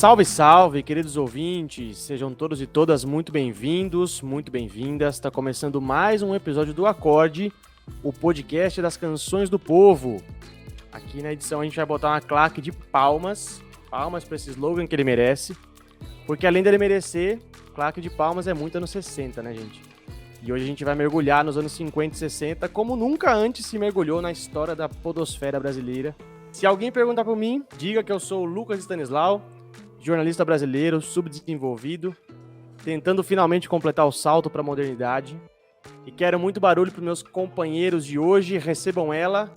Salve, salve, queridos ouvintes, sejam todos e todas muito bem-vindos, muito bem-vindas. Está começando mais um episódio do Acorde, o podcast das canções do povo. Aqui na edição a gente vai botar uma claque de palmas para esse slogan que ele merece, porque além dele merecer, claque de palmas é muito anos 60, né, gente? E hoje a gente vai mergulhar nos anos 50 e 60, como nunca antes se mergulhou na história da podosfera brasileira. Se alguém perguntar por mim, diga que eu sou o Lucas Stanislau, jornalista brasileiro, subdesenvolvido, tentando finalmente completar o salto para a modernidade. E quero muito barulho para meus companheiros de hoje. Recebam ela,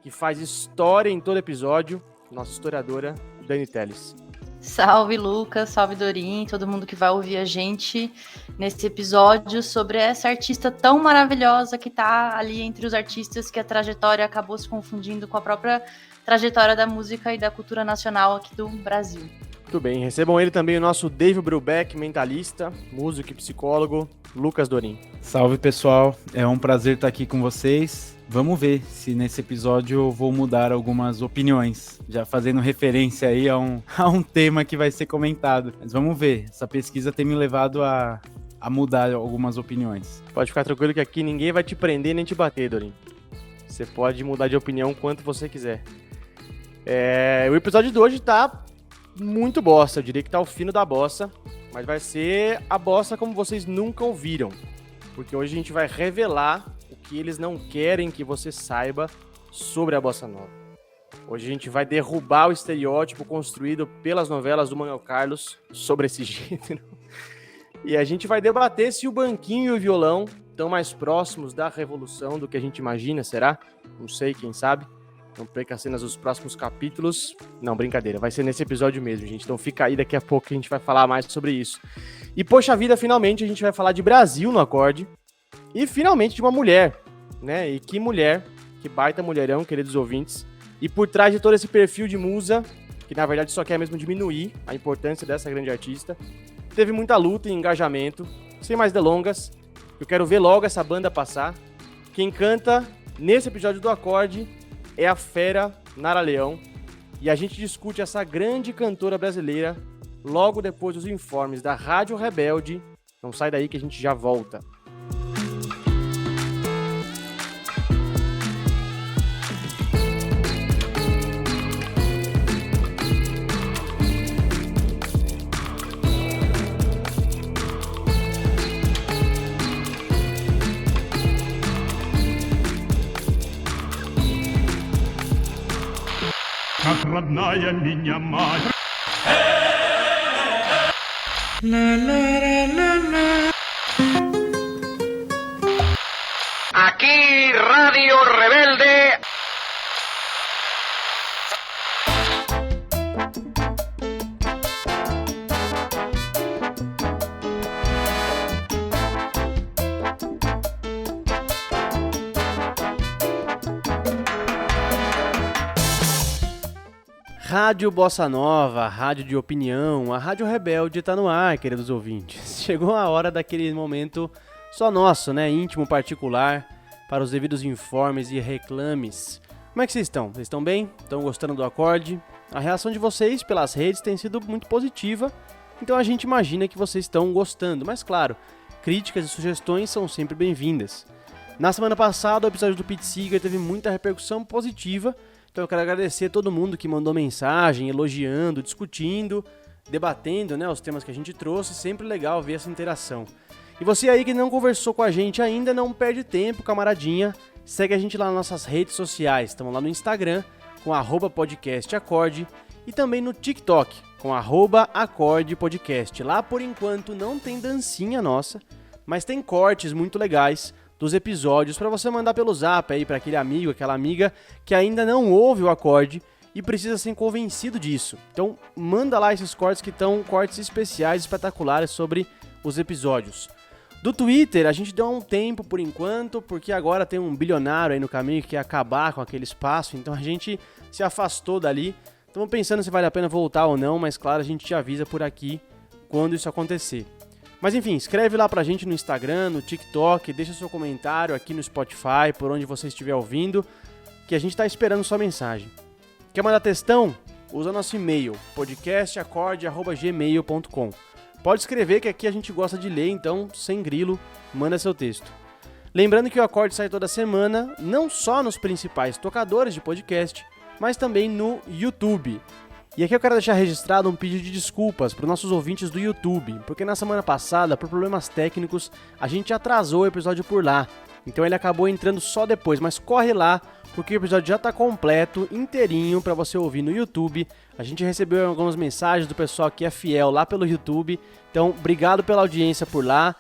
que faz história em todo episódio, nossa historiadora, Dani Telles. Salve, Lucas, salve, Dorim, todo mundo que vai ouvir a gente nesse episódio sobre essa artista tão maravilhosa que tá ali entre os artistas que a trajetória acabou se confundindo com a própria trajetória da música e da cultura nacional aqui do Brasil. Muito bem, recebam ele também, o nosso David Brubeck, mentalista, músico e psicólogo, Lucas Dorim. Salve, pessoal, é um prazer estar aqui com vocês. Vamos ver se nesse episódio eu vou mudar algumas opiniões, já fazendo referência aí a um tema que vai ser comentado. Mas vamos ver, essa pesquisa tem me levado a mudar algumas opiniões. Pode ficar tranquilo que aqui ninguém vai te prender nem te bater, Dorim. Você pode mudar de opinião quanto você quiser. O episódio de hoje tá muito bossa, eu diria que tá o fino da bossa, mas vai ser a bossa como vocês nunca ouviram, porque hoje a gente vai revelar o que eles não querem que você saiba sobre a bossa nova. Hoje a gente vai derrubar o estereótipo construído pelas novelas do Manuel Carlos sobre esse gênero, e a gente vai debater se o banquinho e o violão estão mais próximos da revolução do que a gente imagina, será? Não sei, quem sabe? Não perca cenas dos próximos capítulos. Não, brincadeira, vai ser nesse episódio mesmo, gente. Então fica aí, daqui a pouco que a gente vai falar mais sobre isso. E poxa vida, finalmente a gente vai falar de Brasil no Acorde. E finalmente de uma mulher, né? E que mulher, que baita mulherão, queridos ouvintes. E por trás de todo esse perfil de musa, que na verdade só quer mesmo diminuir a importância dessa grande artista, teve muita luta e engajamento. Sem mais delongas, eu quero ver logo essa banda passar. Quem canta nesse episódio do Acorde é a fera Nara Leão, e a gente discute essa grande cantora brasileira logo depois dos informes da Rádio Rebelde. Não sai daí que a gente já volta. Родная minha mãe. Aquí Radio Rebelde. Rádio Bossa Nova, rádio de opinião, a Rádio Rebelde tá no ar, queridos ouvintes. Chegou a hora daquele momento só nosso, né, íntimo, particular, para os devidos informes e reclames. Como é que vocês estão? Vocês estão bem? Estão gostando do Acorde? A reação de vocês pelas redes tem sido muito positiva, então a gente imagina que vocês estão gostando, mas claro, críticas e sugestões são sempre bem-vindas. Na semana passada, o episódio do Pete Seeger teve muita repercussão positiva. Então eu quero agradecer a todo mundo que mandou mensagem, elogiando, discutindo, debatendo, né, os temas que a gente trouxe. Sempre legal ver essa interação. E você aí que não conversou com a gente ainda, não perde tempo, camaradinha. Segue a gente lá nas nossas redes sociais. Estamos lá no Instagram com @podcastacorde e também no TikTok com @acordepodcast. Lá por enquanto não tem dancinha nossa, mas tem cortes muito legais dos episódios para você mandar pelo zap aí para aquele amigo, aquela amiga que ainda não ouve o Acorde e precisa ser convencido disso. Então manda lá esses cortes que estão cortes especiais, espetaculares sobre os episódios. Do Twitter a gente deu um tempo por enquanto, porque agora tem um bilionário aí no caminho que quer acabar com aquele espaço, então a gente se afastou dali. Estamos pensando se vale a pena voltar ou não, mas claro, a gente te avisa por aqui quando isso acontecer. Mas enfim, escreve lá pra gente no Instagram, no TikTok, deixa seu comentário aqui no Spotify, por onde você estiver ouvindo, que a gente tá esperando sua mensagem. Quer mandar textão? usa nosso e-mail, podcastacorde@gmail.com. Pode escrever que aqui a gente gosta de ler, então, sem grilo, manda seu texto. Lembrando que o Acorde sai toda semana, não só nos principais tocadores de podcast, mas também no YouTube. E aqui eu quero deixar registrado um pedido de desculpas para os nossos ouvintes do YouTube, porque na semana passada, por problemas técnicos, a gente atrasou o episódio por lá. Então ele acabou entrando só depois, mas corre lá, porque o episódio já está completo, inteirinho, para você ouvir no YouTube. A gente recebeu algumas mensagens do pessoal que é fiel lá pelo YouTube, então obrigado pela audiência por lá.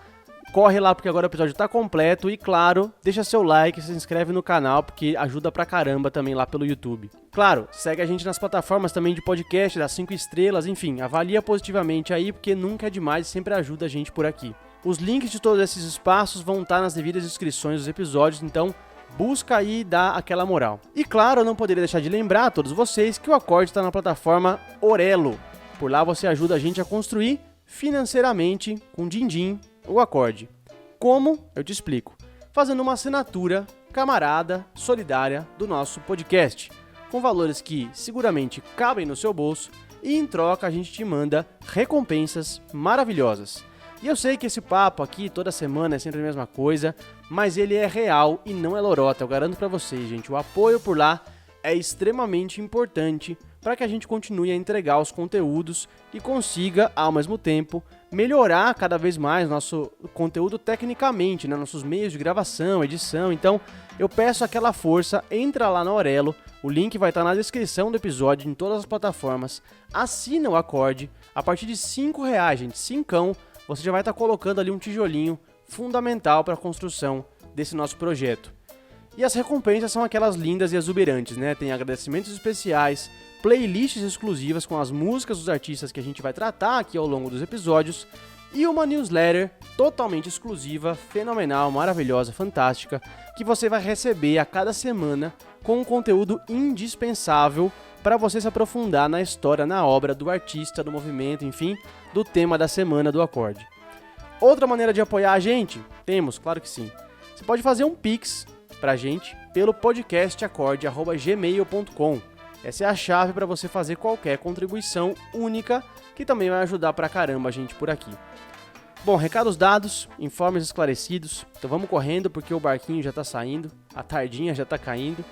Corre lá porque agora o episódio está completo e, claro, deixa seu like, se inscreve no canal porque ajuda pra caramba também lá pelo YouTube. Claro, segue a gente nas plataformas também de podcast, dá 5 estrelas, enfim, avalia positivamente aí porque nunca é demais e sempre ajuda a gente por aqui. Os links de todos esses espaços vão estar nas devidas descrições dos episódios, então busca aí e dá aquela moral. E claro, eu não poderia deixar de lembrar a todos vocês que o Acorde está na plataforma Orelo. Por lá você ajuda a gente a construir financeiramente, com din-din, o Acorde. Como? Eu te explico. Fazendo uma assinatura camarada, solidária do nosso podcast, com valores que seguramente cabem no seu bolso e em troca a gente te manda recompensas maravilhosas. E eu sei que esse papo aqui toda semana é sempre a mesma coisa, mas ele é real e não é lorota, eu garanto pra vocês, gente. O apoio por lá é extremamente importante para que a gente continue a entregar os conteúdos e consiga, ao mesmo tempo, melhorar cada vez mais nosso conteúdo tecnicamente, né? Nossos meios de gravação, edição. Então, eu peço aquela força, entra lá na Orelo, o link vai estar na descrição do episódio, em todas as plataformas. Assina o Acorde, a partir de R$5, gente, cincão, você já vai estar colocando ali um tijolinho fundamental para a construção desse nosso projeto. E as recompensas são aquelas lindas e exuberantes, né? Tem agradecimentos especiais, playlists exclusivas com as músicas dos artistas que a gente vai tratar aqui ao longo dos episódios e uma newsletter totalmente exclusiva, fenomenal, maravilhosa, fantástica, que você vai receber a cada semana com um conteúdo indispensável para você se aprofundar na história, na obra do artista, do movimento, enfim, do tema da semana do Acorde. Outra maneira de apoiar a gente? Temos, claro que sim. Você pode fazer um Pix pra gente pelo podcastacorde@gmail.com. Essa é a chave para você fazer qualquer contribuição única que também vai ajudar pra caramba a gente por aqui. Bom, recados dados, informes esclarecidos, então vamos correndo porque o barquinho já tá saindo, a tardinha já tá caindo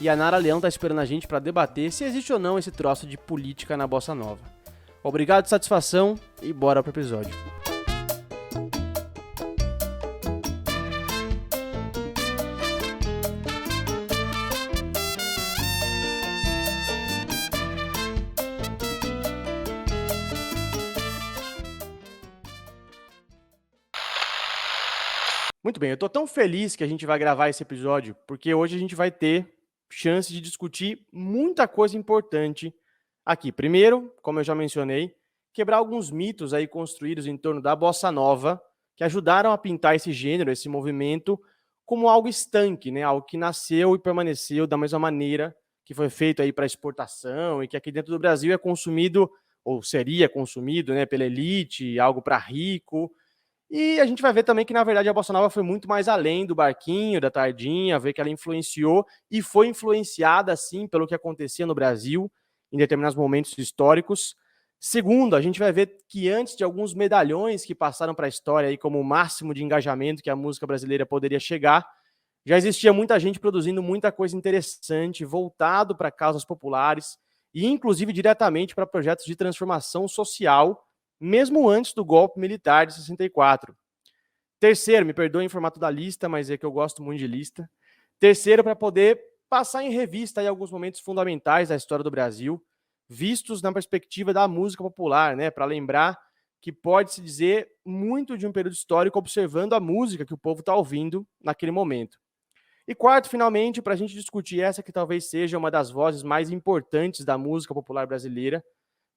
e a Nara Leão tá esperando a gente para debater se existe ou não esse troço de política na Bossa Nova. Obrigado, satisfação e bora pro episódio. Muito bem, eu tô tão feliz que a gente vai gravar esse episódio, porque hoje a gente vai ter chance de discutir muita coisa importante aqui. Primeiro, como eu já mencionei, quebrar alguns mitos aí construídos em torno da Bossa Nova, que ajudaram a pintar esse gênero, esse movimento, como algo estanque, né? Algo que nasceu e permaneceu da mesma maneira que foi feito aí para exportação e que aqui dentro do Brasil é consumido, ou seria consumido, né, pela elite, algo para rico. E a gente vai ver também que, na verdade, a Bossa Nova foi muito mais além do barquinho, da tardinha, ver que ela influenciou e foi influenciada, sim, pelo que acontecia no Brasil em determinados momentos históricos. Segundo, a gente vai ver que antes de alguns medalhões que passaram para a história aí como o máximo de engajamento que a música brasileira poderia chegar, já existia muita gente produzindo muita coisa interessante, voltado para causas populares e, inclusive, diretamente para projetos de transformação social, mesmo antes do golpe militar de 64. Terceiro, me perdoem em formato da lista, mas é que eu gosto muito de lista. Terceiro, para poder passar em revista aí alguns momentos fundamentais da história do Brasil, vistos na perspectiva da música popular, né? Para lembrar que pode-se dizer muito de um período histórico observando a música que o povo está ouvindo naquele momento. E quarto, finalmente, para a gente discutir essa que talvez seja uma das vozes mais importantes da música popular brasileira.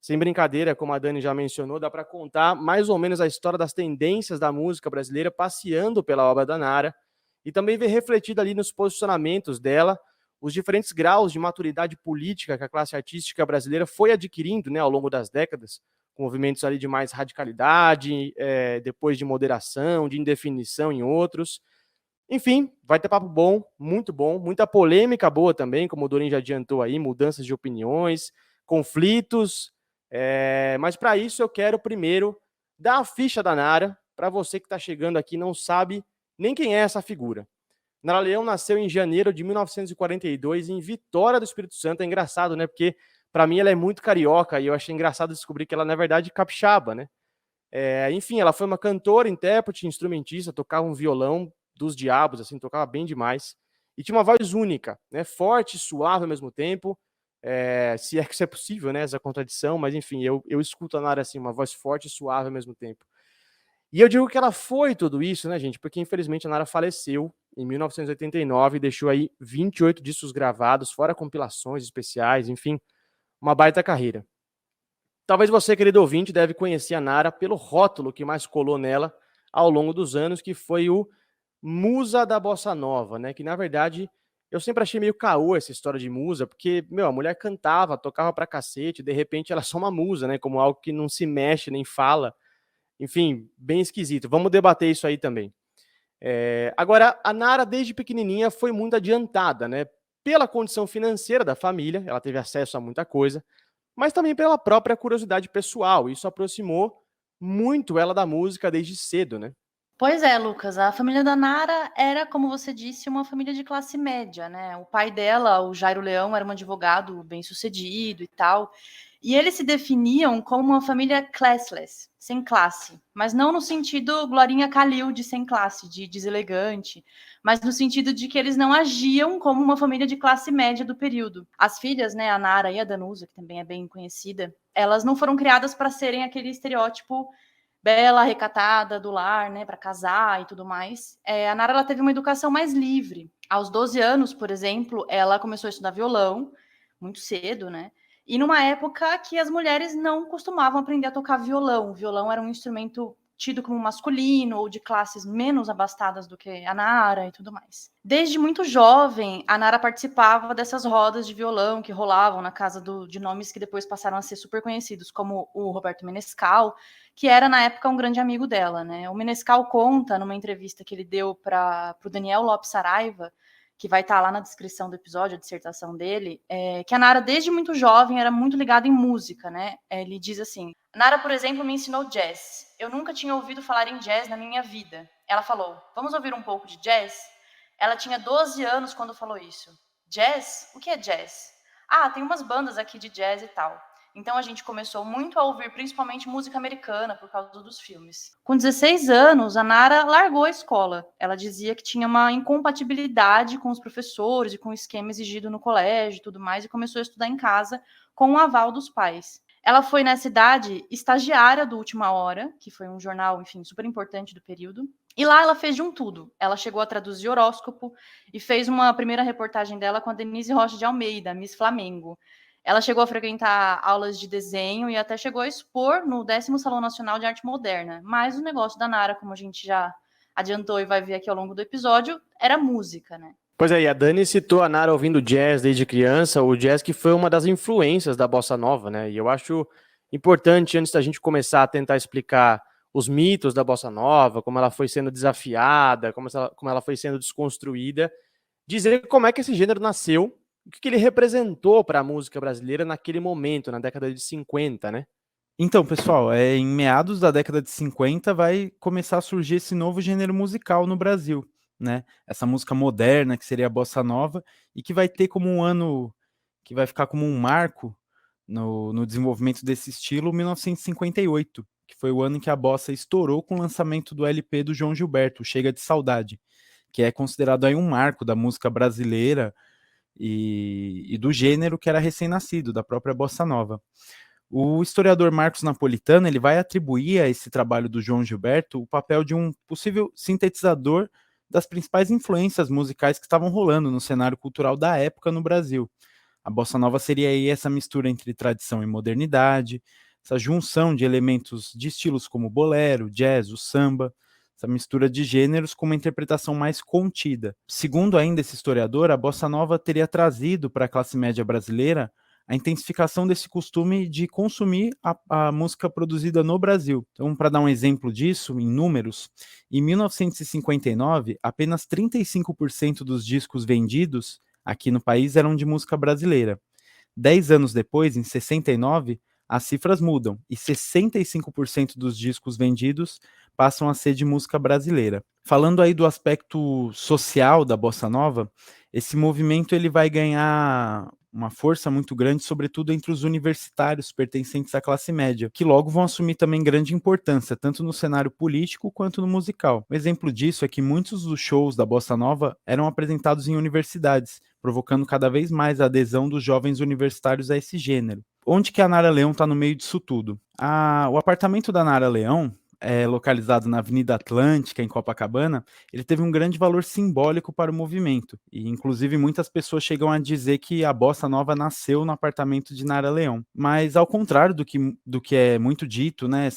Sem brincadeira, como a Dani já mencionou, dá para contar mais ou menos a história das tendências da música brasileira passeando pela obra da Nara e também ver refletido ali nos posicionamentos dela os diferentes graus de maturidade política que a classe artística brasileira foi adquirindo, né, ao longo das décadas, com movimentos ali de mais radicalidade, depois de moderação, de indefinição em outros. Enfim, vai ter papo bom, muita polêmica boa também, como o Dorin já adiantou aí, mudanças de opiniões, conflitos. Mas para isso eu quero primeiro dar a ficha da Nara, para você que está chegando aqui e não sabe nem quem é essa figura. Nara Leão nasceu em janeiro de 1942 em Vitória do Espírito Santo. É engraçado, né? Porque para mim ela é muito carioca e eu achei engraçado descobrir que ela, na verdade, é capixaba, né? Enfim, ela foi uma cantora, intérprete, instrumentista, tocava um violão dos diabos, assim, tocava bem demais. E tinha uma voz única, né? Forte e suave ao mesmo tempo. Se é que isso é possível, né? Essa contradição, mas enfim, eu escuto a Nara assim, uma voz forte e suave ao mesmo tempo. E eu digo que ela foi tudo isso, né, gente? Porque infelizmente a Nara faleceu em 1989 e deixou aí 28 discos gravados, fora compilações especiais, enfim, uma baita carreira. Talvez você, querido ouvinte, deve conhecer a Nara pelo rótulo que mais colou nela ao longo dos anos, que foi o Musa da Bossa Nova, né? Que na verdade eu sempre achei meio caô essa história de musa, porque, a mulher cantava, tocava pra cacete, de repente ela é só uma musa, né? Como algo que não se mexe nem fala. Enfim, bem esquisito. Vamos debater isso aí também. Agora, a Nara, desde pequenininha, foi muito adiantada, né? Pela condição financeira da família, ela teve acesso a muita coisa, mas também pela própria curiosidade pessoal. Isso aproximou muito ela da música desde cedo, né? Pois é, Lucas, a família da Nara era, como você disse, uma família de classe média, né? O pai dela, o Jairo Leão, era um advogado bem-sucedido e tal, e eles se definiam como uma família classless, sem classe, mas não no sentido Glorinha Calil de sem classe, de deselegante, mas no sentido de que eles não agiam como uma família de classe média do período. As filhas, né, a Nara e a Danusa, que também é bem conhecida, elas não foram criadas para serem aquele estereótipo bela, recatada, do lar, né, para casar e tudo mais. A Nara ela teve uma educação mais livre. Aos 12 anos, por exemplo, ela começou a estudar violão, muito cedo, né? E numa época que as mulheres não costumavam aprender a tocar violão. O violão era um instrumento tido como masculino ou de classes menos abastadas do que a Nara e tudo mais. Desde muito jovem, a Nara participava dessas rodas de violão que rolavam na casa de nomes que depois passaram a ser super conhecidos, como o Roberto Menescal, que era, na época, um grande amigo dela, né? O Menescal conta, numa entrevista que ele deu para o Daniel Lopes Saraiva, que vai estar lá na descrição do episódio, a dissertação dele, que a Nara, desde muito jovem, era muito ligada em música, né? Ele diz assim: Nara, por exemplo, me ensinou jazz. Eu nunca tinha ouvido falar em jazz na minha vida. Ela falou: vamos ouvir um pouco de jazz? Ela tinha 12 anos quando falou isso. Jazz? O que é jazz? Ah, tem umas bandas aqui de jazz e tal. Então a gente começou muito a ouvir principalmente música americana por causa dos filmes. Com 16 anos, a Nara largou a escola. Ela dizia que tinha uma incompatibilidade com os professores e com o esquema exigido no colégio e tudo mais, e começou a estudar em casa com o aval dos pais. Ela foi, nessa idade, estagiária do Última Hora, que foi um jornal, enfim, super importante do período. E lá ela fez de um tudo. Ela chegou a traduzir horóscopo e fez uma primeira reportagem dela com a Denise Rocha de Almeida, Miss Flamengo. Ela chegou a frequentar aulas de desenho e até chegou a expor no 10º Salão Nacional de Arte Moderna. Mas o negócio da Nara, como a gente já adiantou e vai ver aqui ao longo do episódio, era música, né? Pois é, e a Dani citou a Nara ouvindo jazz desde criança, o jazz que foi uma das influências da bossa nova, né? E eu acho importante, antes da gente começar a tentar explicar os mitos da bossa nova, como ela foi sendo desafiada, como ela foi sendo desconstruída, dizer como é que esse gênero nasceu, o que ele representou para a música brasileira naquele momento, na década de 50, né? Então, pessoal, em meados da década de 50 vai começar a surgir esse novo gênero musical no Brasil, né? Essa música moderna, que seria a bossa nova, e que vai ter como um ano, que vai ficar como um marco no desenvolvimento desse estilo, 1958, que foi o ano em que a bossa estourou com o lançamento do LP do João Gilberto, Chega de Saudade, que é considerado aí um marco da música brasileira e do gênero que era recém-nascido, da própria bossa nova. O historiador Marcos Napolitano ele vai atribuir a esse trabalho do João Gilberto o papel de um possível sintetizador das principais influências musicais que estavam rolando no cenário cultural da época no Brasil. A bossa nova seria aí essa mistura entre tradição e modernidade, essa junção de elementos de estilos como o bolero, jazz, o samba, essa mistura de gêneros com uma interpretação mais contida. Segundo ainda esse historiador, a bossa nova teria trazido para a classe média brasileira a intensificação desse costume de consumir a música produzida no Brasil. Então, para dar um exemplo disso, em números, em 1959, apenas 35% dos discos vendidos aqui no país eram de música brasileira. 10 anos depois, em 69, as cifras mudam e 65% dos discos vendidos passam a ser de música brasileira. Falando aí do aspecto social da bossa nova, esse movimento ele vai ganhar uma força muito grande, sobretudo entre os universitários pertencentes à classe média, que logo vão assumir também grande importância, tanto no cenário político quanto no musical. Um exemplo disso é que muitos dos shows da bossa nova eram apresentados em universidades, provocando cada vez mais a adesão dos jovens universitários a esse gênero. Onde que a Nara Leão está no meio disso tudo? O apartamento da Nara Leão, localizado na Avenida Atlântica, em Copacabana, ele teve um grande valor simbólico para o movimento. E, inclusive, muitas pessoas chegam a dizer que a bossa nova nasceu no apartamento de Nara Leão. Mas, ao contrário do que é muito dito, né,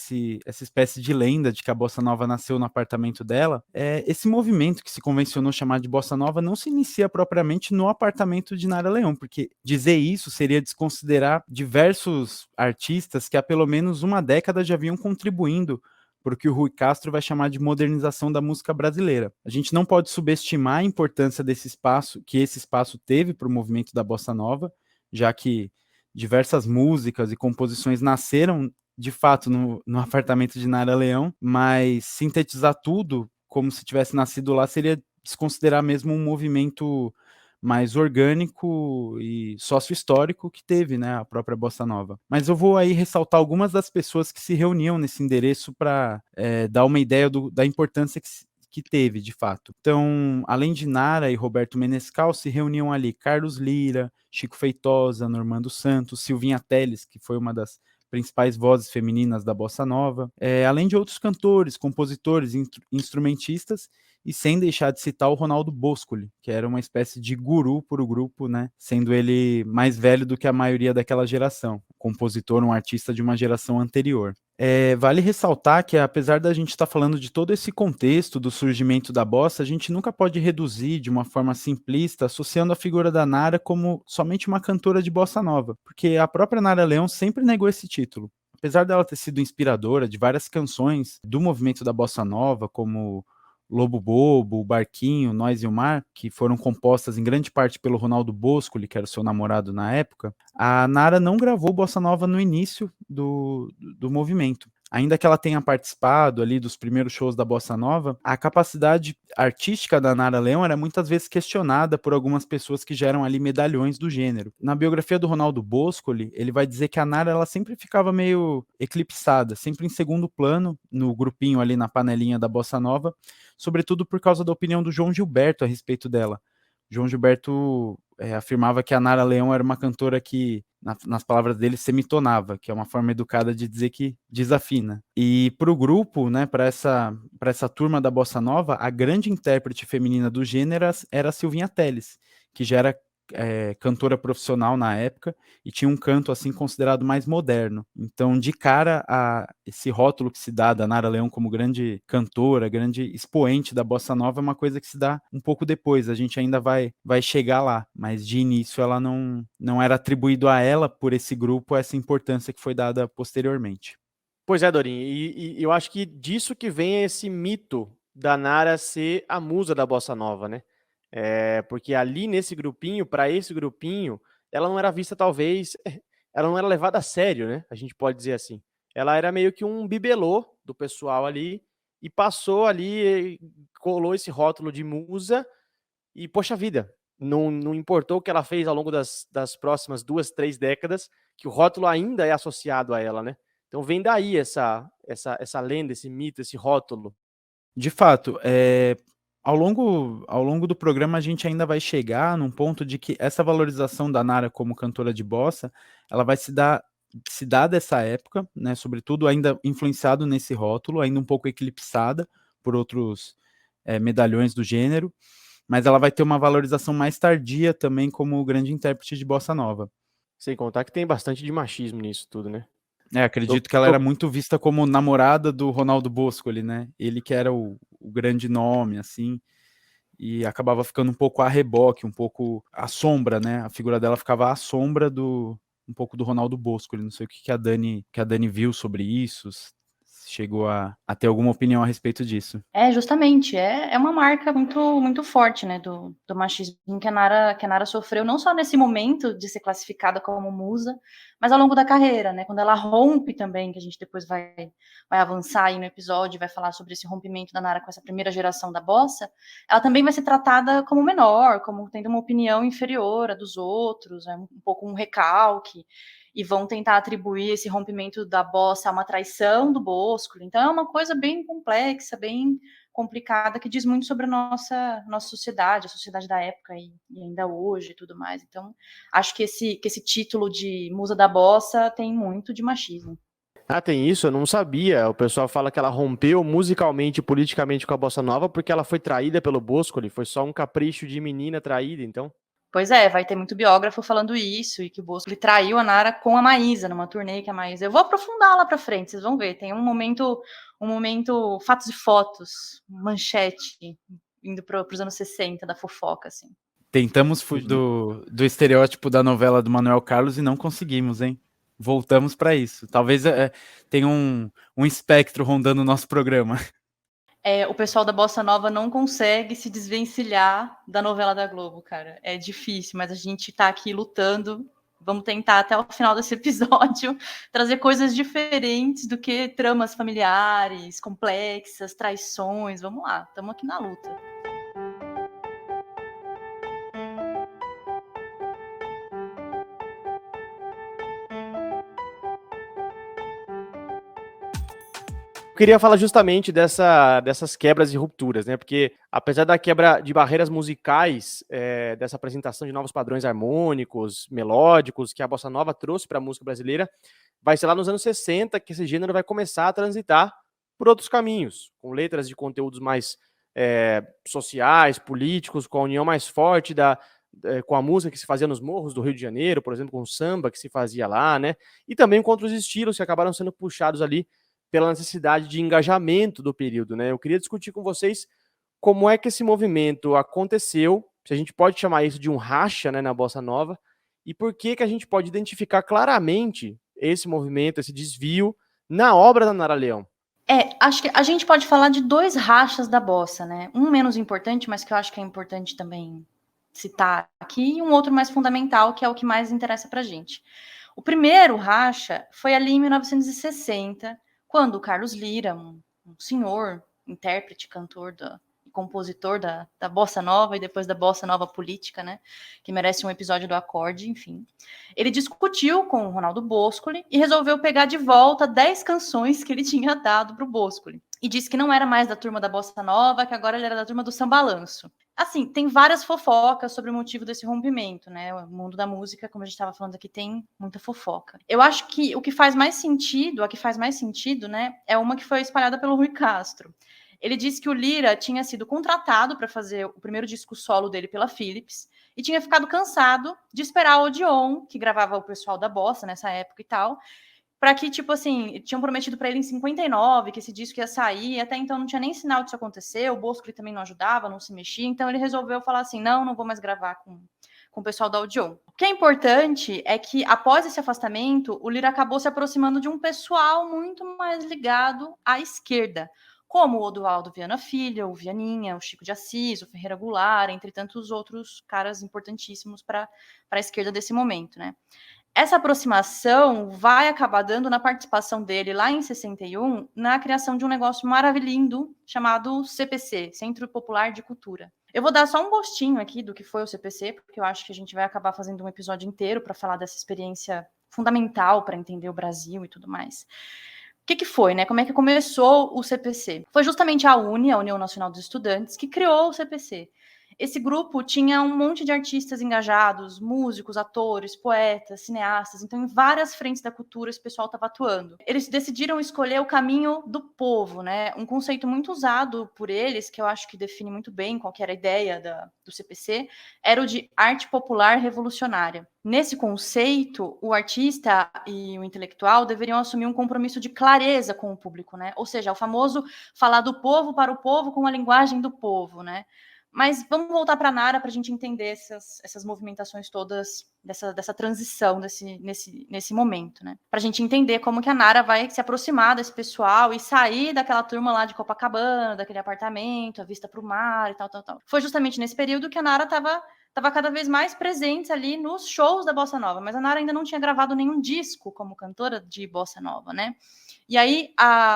essa espécie de lenda de que a bossa nova nasceu no apartamento dela, esse movimento que se convencionou chamar de bossa nova não se inicia propriamente no apartamento de Nara Leão, porque dizer isso seria desconsiderar diversos artistas que há pelo menos uma década já vinham contribuindo porque o Rui Castro vai chamar de modernização da música brasileira. A gente não pode subestimar a importância desse espaço, que esse espaço teve para o movimento da bossa nova, já que diversas músicas e composições nasceram, de fato, no apartamento de Nara Leão, mas sintetizar tudo como se tivesse nascido lá seria desconsiderar mesmo um movimento mais orgânico e sócio-histórico que teve, né, a própria Bossa Nova. Mas eu vou aí ressaltar algumas das pessoas que se reuniam nesse endereço para dar uma ideia da importância que teve, de fato. Então, além de Nara e Roberto Menescal, se reuniam ali Carlos Lira, Chico Feitosa, Normando Santos, Silvinha Telles, que foi uma das principais vozes femininas da Bossa Nova, além de outros cantores, compositores, instrumentistas, e sem deixar de citar o Ronaldo Boscoli, que era uma espécie de guru para o grupo, né? Sendo ele mais velho do que a maioria daquela geração, compositor, um artista de uma geração anterior. Vale ressaltar que, apesar da gente estar falando de todo esse contexto do surgimento da bossa, a gente nunca pode reduzir de uma forma simplista, associando a figura da Nara como somente uma cantora de bossa nova, porque a própria Nara Leão sempre negou esse título. Apesar dela ter sido inspiradora de várias canções do movimento da bossa nova, como Lobo Bobo, Barquinho, Nós e o Mar, que foram compostas em grande parte pelo Ronaldo Boscoli, que era o seu namorado na época, a Nara não gravou bossa nova no início do movimento. Ainda que ela tenha participado ali dos primeiros shows da bossa nova, a capacidade artística da Nara Leão era muitas vezes questionada por algumas pessoas que já eram ali medalhões do gênero. Na biografia do Ronaldo Boscoli, ele vai dizer que a Nara ela sempre ficava meio eclipsada, sempre em segundo plano, no grupinho ali na panelinha da bossa nova, sobretudo por causa da opinião do João Gilberto a respeito dela. João Gilberto afirmava que a Nara Leão era uma cantora que, nas palavras dele, semitonava, que é uma forma educada de dizer que desafina. E para o grupo, né, para essa turma da Bossa Nova, a grande intérprete feminina do gênero era a Silvinha Telles, que já era cantora profissional na época e tinha um canto assim considerado mais moderno. Então, de cara, esse rótulo que se dá da Nara Leão como grande cantora, grande expoente da bossa nova é uma coisa que se dá um pouco depois. A gente ainda vai chegar lá, mas de início ela não era atribuído a ela por esse grupo essa importância que foi dada posteriormente. Pois é, Dorinho, e eu acho que disso que vem esse mito da Nara ser a musa da bossa nova, né? Porque ali nesse grupinho, para esse grupinho, ela não era vista talvez, ela não era levada a sério, né? A gente pode dizer assim. Ela era meio que um bibelô do pessoal ali e passou ali, colou esse rótulo de musa e, poxa vida, não importou o que ela fez ao longo das próximas 2, 3 décadas, que o rótulo ainda é associado a ela, né? Então vem daí essa lenda, esse mito, esse rótulo. De fato, ao longo do programa a gente ainda vai chegar num ponto de que essa valorização da Nara como cantora de bossa, ela vai se dar dessa época, né, sobretudo ainda influenciado nesse rótulo, ainda um pouco eclipsada por outros medalhões do gênero, mas ela vai ter uma valorização mais tardia também como grande intérprete de bossa nova. Sem contar que tem bastante de machismo nisso tudo, né? Acredito que ela era muito vista como namorada do Ronaldo Boscoli, né? Ele que era o grande nome, assim, e acabava ficando um pouco a reboque, um pouco à sombra, né? A figura dela ficava à sombra um pouco do Ronaldo Boscoli. Não sei o que a Dani viu sobre isso, chegou a ter alguma opinião a respeito disso. Justamente, é uma marca muito, muito forte, né, do machismo que a Nara sofreu, não só nesse momento de ser classificada como musa, mas ao longo da carreira, né, quando ela rompe também, que a gente depois vai avançar aí no episódio, vai falar sobre esse rompimento da Nara com essa primeira geração da bossa, ela também vai ser tratada como menor, como tendo uma opinião inferior à dos outros, um pouco um recalque, e vão tentar atribuir esse rompimento da bossa a uma traição do Bosco. Então é uma coisa bem complexa, bem complicada, que diz muito sobre a nossa sociedade, a sociedade da época e ainda hoje e tudo mais. Então, acho que esse título de musa da bossa tem muito de machismo. Ah, tem isso? Eu não sabia. O pessoal fala que ela rompeu musicalmente e politicamente com a bossa nova porque ela foi traída pelo Boscoli. Foi só um capricho de menina traída, então. Pois é, vai ter muito biógrafo falando isso, e que o Bosco traiu a Nara com a Maísa, numa turnê que a Maísa... Eu vou aprofundar lá pra frente, vocês vão ver. Tem um momento fatos e fotos, manchete, indo pros anos 60 da fofoca, assim. Tentamos fugir do estereótipo da novela do Manuel Carlos e não conseguimos, hein? Voltamos para isso. Talvez tenha um espectro rondando o nosso programa. O pessoal da Bossa Nova não consegue se desvencilhar da novela da Globo, cara. É difícil, mas a gente tá aqui lutando. Vamos tentar, até o final desse episódio, trazer coisas diferentes do que tramas familiares, complexas, traições. Vamos lá, estamos aqui na luta. Eu queria falar justamente dessas quebras e rupturas, né? Porque apesar da quebra de barreiras musicais, dessa apresentação de novos padrões harmônicos, melódicos, que a bossa nova trouxe para a música brasileira, vai ser lá nos anos 60 que esse gênero vai começar a transitar por outros caminhos, com letras de conteúdos mais sociais, políticos, com a união mais forte com a música que se fazia nos morros do Rio de Janeiro, por exemplo, com o samba que se fazia lá, né? E também com outros estilos que acabaram sendo puxados ali pela necessidade de engajamento do período, né? Eu queria discutir com vocês como é que esse movimento aconteceu, se a gente pode chamar isso de um racha, né, na bossa nova, e por que a gente pode identificar claramente esse movimento, esse desvio na obra da Nara Leão. Acho que a gente pode falar de dois rachas da bossa, né? Um menos importante, mas que eu acho que é importante também citar aqui, e um outro mais fundamental, que é o que mais interessa pra gente. O primeiro racha foi ali em 1960, quando o Carlos Lyra, um senhor, intérprete, cantor e compositor da bossa nova e depois da bossa nova política, né, que merece um episódio do Acorde, enfim, ele discutiu com o Ronaldo Boscoli e resolveu pegar de volta 10 canções que ele tinha dado para o Boscoli. E disse que não era mais da turma da bossa nova, que agora ele era da turma do sambalanço. Assim, tem várias fofocas sobre o motivo desse rompimento, né? O mundo da música, como a gente estava falando aqui, tem muita fofoca. Eu acho que a que faz mais sentido, né, é uma que foi espalhada pelo Rui Castro. Ele disse que o Lyra tinha sido contratado para fazer o primeiro disco solo dele pela Philips e tinha ficado cansado de esperar o Odeon, que gravava o pessoal da bossa nessa época e tal, para que, tipo assim, tinham prometido para ele em 59 que esse disco ia sair, até então não tinha nem sinal disso acontecer, o Bosco também não ajudava, não se mexia, então ele resolveu falar assim, não vou mais gravar com o pessoal da Odeon. O que é importante é que, após esse afastamento, o Lyra acabou se aproximando de um pessoal muito mais ligado à esquerda, como o Odualdo Viana Filho, o Vianinha, o Chico de Assis, o Ferreira Goulart, entre tantos outros caras importantíssimos para a esquerda desse momento, né? Essa aproximação vai acabar dando na participação dele lá em 61 na criação de um negócio maravilhoso chamado CPC, Centro Popular de Cultura. Eu vou dar só um gostinho aqui do que foi o CPC, porque eu acho que a gente vai acabar fazendo um episódio inteiro para falar dessa experiência fundamental para entender o Brasil e tudo mais. O que foi, né? Como é que começou o CPC? Foi justamente a União Nacional dos Estudantes, que criou o CPC. Esse grupo tinha um monte de artistas engajados, músicos, atores, poetas, cineastas. Então, em várias frentes da cultura, esse pessoal estava atuando. Eles decidiram escolher o caminho do povo, né? Um conceito muito usado por eles, que eu acho que define muito bem qual que era a ideia do CPC, era o de arte popular revolucionária. Nesse conceito, o artista e o intelectual deveriam assumir um compromisso de clareza com o público, né? Ou seja, o famoso falar do povo para o povo com a linguagem do povo, né? Mas vamos voltar para a Nara para a gente entender essas movimentações todas, dessa transição nesse momento, né? Para a gente entender como que a Nara vai se aproximar desse pessoal e sair daquela turma lá de Copacabana, daquele apartamento, a vista para o mar e tal. Foi justamente nesse período que a Nara estava cada vez mais presente ali nos shows da Bossa Nova, mas a Nara ainda não tinha gravado nenhum disco como cantora de Bossa Nova, né? E aí,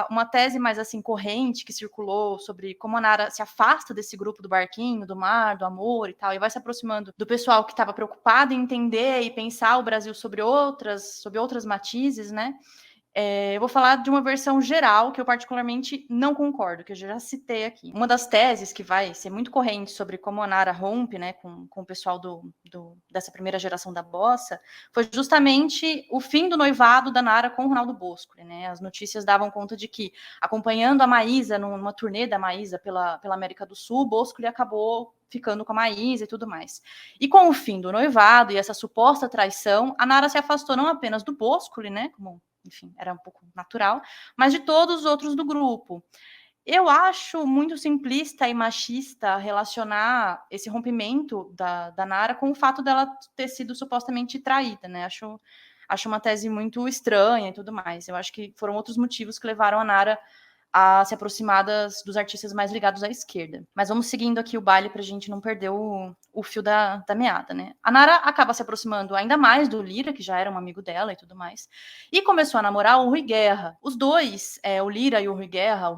uma tese mais assim corrente que circulou sobre como a Nara se afasta desse grupo do barquinho, do mar, do amor e tal, e vai se aproximando do pessoal que estava preocupado em entender e pensar o Brasil sobre outras matizes, né? Eu vou falar de uma versão geral que eu particularmente não concordo, que eu já citei aqui. Uma das teses que vai ser muito corrente sobre como a Nara rompe, né, com o pessoal dessa primeira geração da bossa, foi justamente o fim do noivado da Nara com o Ronaldo Boscoli, né? As notícias davam conta de que, acompanhando a Maísa numa turnê da Maísa pela América do Sul, Boscoli acabou ficando com a Maísa e tudo mais. E com o fim do noivado e essa suposta traição, a Nara se afastou não apenas do Boscoli, né, como enfim, era um pouco natural, mas de todos os outros do grupo. Eu acho muito simplista e machista relacionar esse rompimento da Nara com o fato dela ter sido supostamente traída, né? Acho uma tese muito estranha e tudo mais. Eu acho que foram outros motivos que levaram a Nara a se aproximar dos artistas mais ligados à esquerda. Mas vamos seguindo aqui o baile para a gente não perder o fio da meada, né? A Nara acaba se aproximando ainda mais do Lira, que já era um amigo dela e tudo mais, e começou a namorar o Rui Guerra. Os dois, o Lira e o Rui Guerra,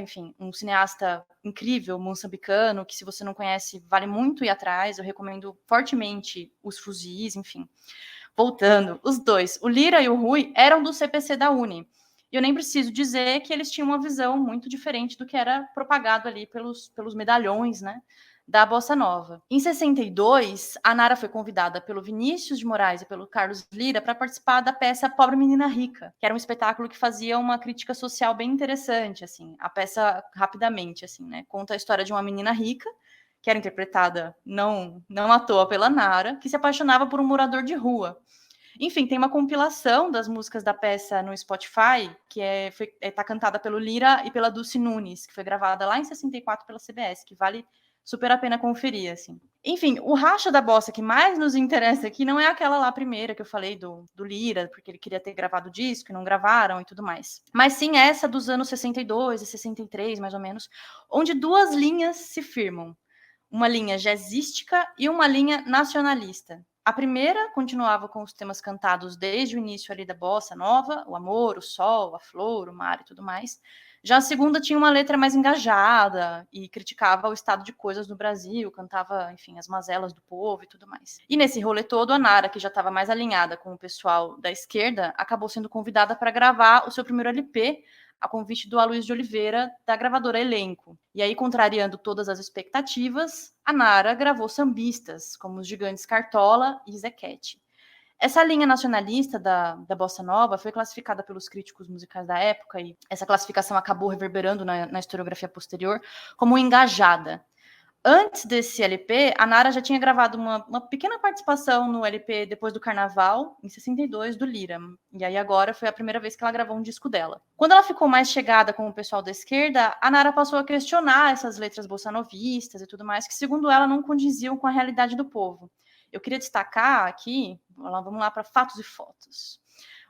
enfim, um cineasta incrível, moçambicano, que se você não conhece, vale muito ir atrás, eu recomendo fortemente Os Fuzis, enfim. Voltando, os dois, o Lira e o Rui, eram do CPC da Uni. E eu nem preciso dizer que eles tinham uma visão muito diferente do que era propagado ali pelos medalhões, né, da Bossa Nova. Em 62, a Nara foi convidada pelo Vinícius de Moraes e pelo Carlos Lira para participar da peça Pobre Menina Rica, que era um espetáculo que fazia uma crítica social bem interessante, assim. A peça, rapidamente, assim, né, conta a história de uma menina rica, que era interpretada não à toa pela Nara, que se apaixonava por um morador de rua. Enfim, tem uma compilação das músicas da peça no Spotify, que tá cantada pelo Lira e pela Dulce Nunes, que foi gravada lá em 64 pela CBS, que vale super a pena conferir, assim. Enfim, o racha da bossa que mais nos interessa aqui não é aquela lá primeira que eu falei do Lira, porque ele queria ter gravado o disco e não gravaram e tudo mais. Mas sim essa dos anos 62 e 63, mais ou menos, onde duas linhas se firmam. Uma linha jazzística e uma linha nacionalista. A primeira continuava com os temas cantados desde o início ali da Bossa Nova, o amor, o sol, a flor, o mar e tudo mais. Já a segunda tinha uma letra mais engajada e criticava o estado de coisas no Brasil, cantava, enfim, as mazelas do povo e tudo mais. E nesse rolê todo, a Nara, que já estava mais alinhada com o pessoal da esquerda, acabou sendo convidada para gravar o seu primeiro LP, a convite do Aloysio de Oliveira, da gravadora Elenco. E aí, contrariando todas as expectativas, a Nara gravou sambistas, como os gigantes Cartola e Zequete. Essa linha nacionalista da Bossa Nova foi classificada pelos críticos musicais da época, e essa classificação acabou reverberando na historiografia posterior, como engajada. Antes desse LP, a Nara já tinha gravado uma pequena participação no LP Depois do Carnaval, em 62, do Lira. E aí agora foi a primeira vez que ela gravou um disco dela. Quando ela ficou mais chegada com o pessoal da esquerda, a Nara passou a questionar essas letras bossanovistas e tudo mais, que segundo ela não condiziam com a realidade do povo. Eu queria destacar aqui, vamos lá para fatos e fotos.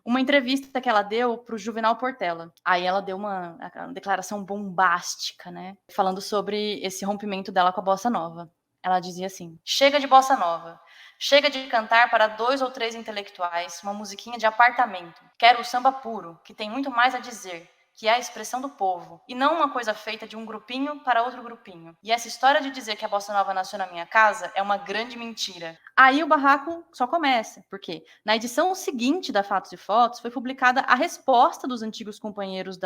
Uma entrevista que ela deu para o Juvenal Portela. Aí ela deu uma declaração bombástica, né? Falando sobre esse rompimento dela com a Bossa Nova. Ela dizia assim: chega de Bossa Nova. Chega de cantar para 2 ou 3 intelectuais uma musiquinha de apartamento. Quero o samba puro, que tem muito mais a dizer, que é a expressão do povo, e não uma coisa feita de um grupinho para outro grupinho. E essa história de dizer que a Bossa Nova nasceu na minha casa é uma grande mentira. Aí o barraco só começa, porque na edição seguinte da Fatos e Fotos foi publicada a resposta dos antigos companheiros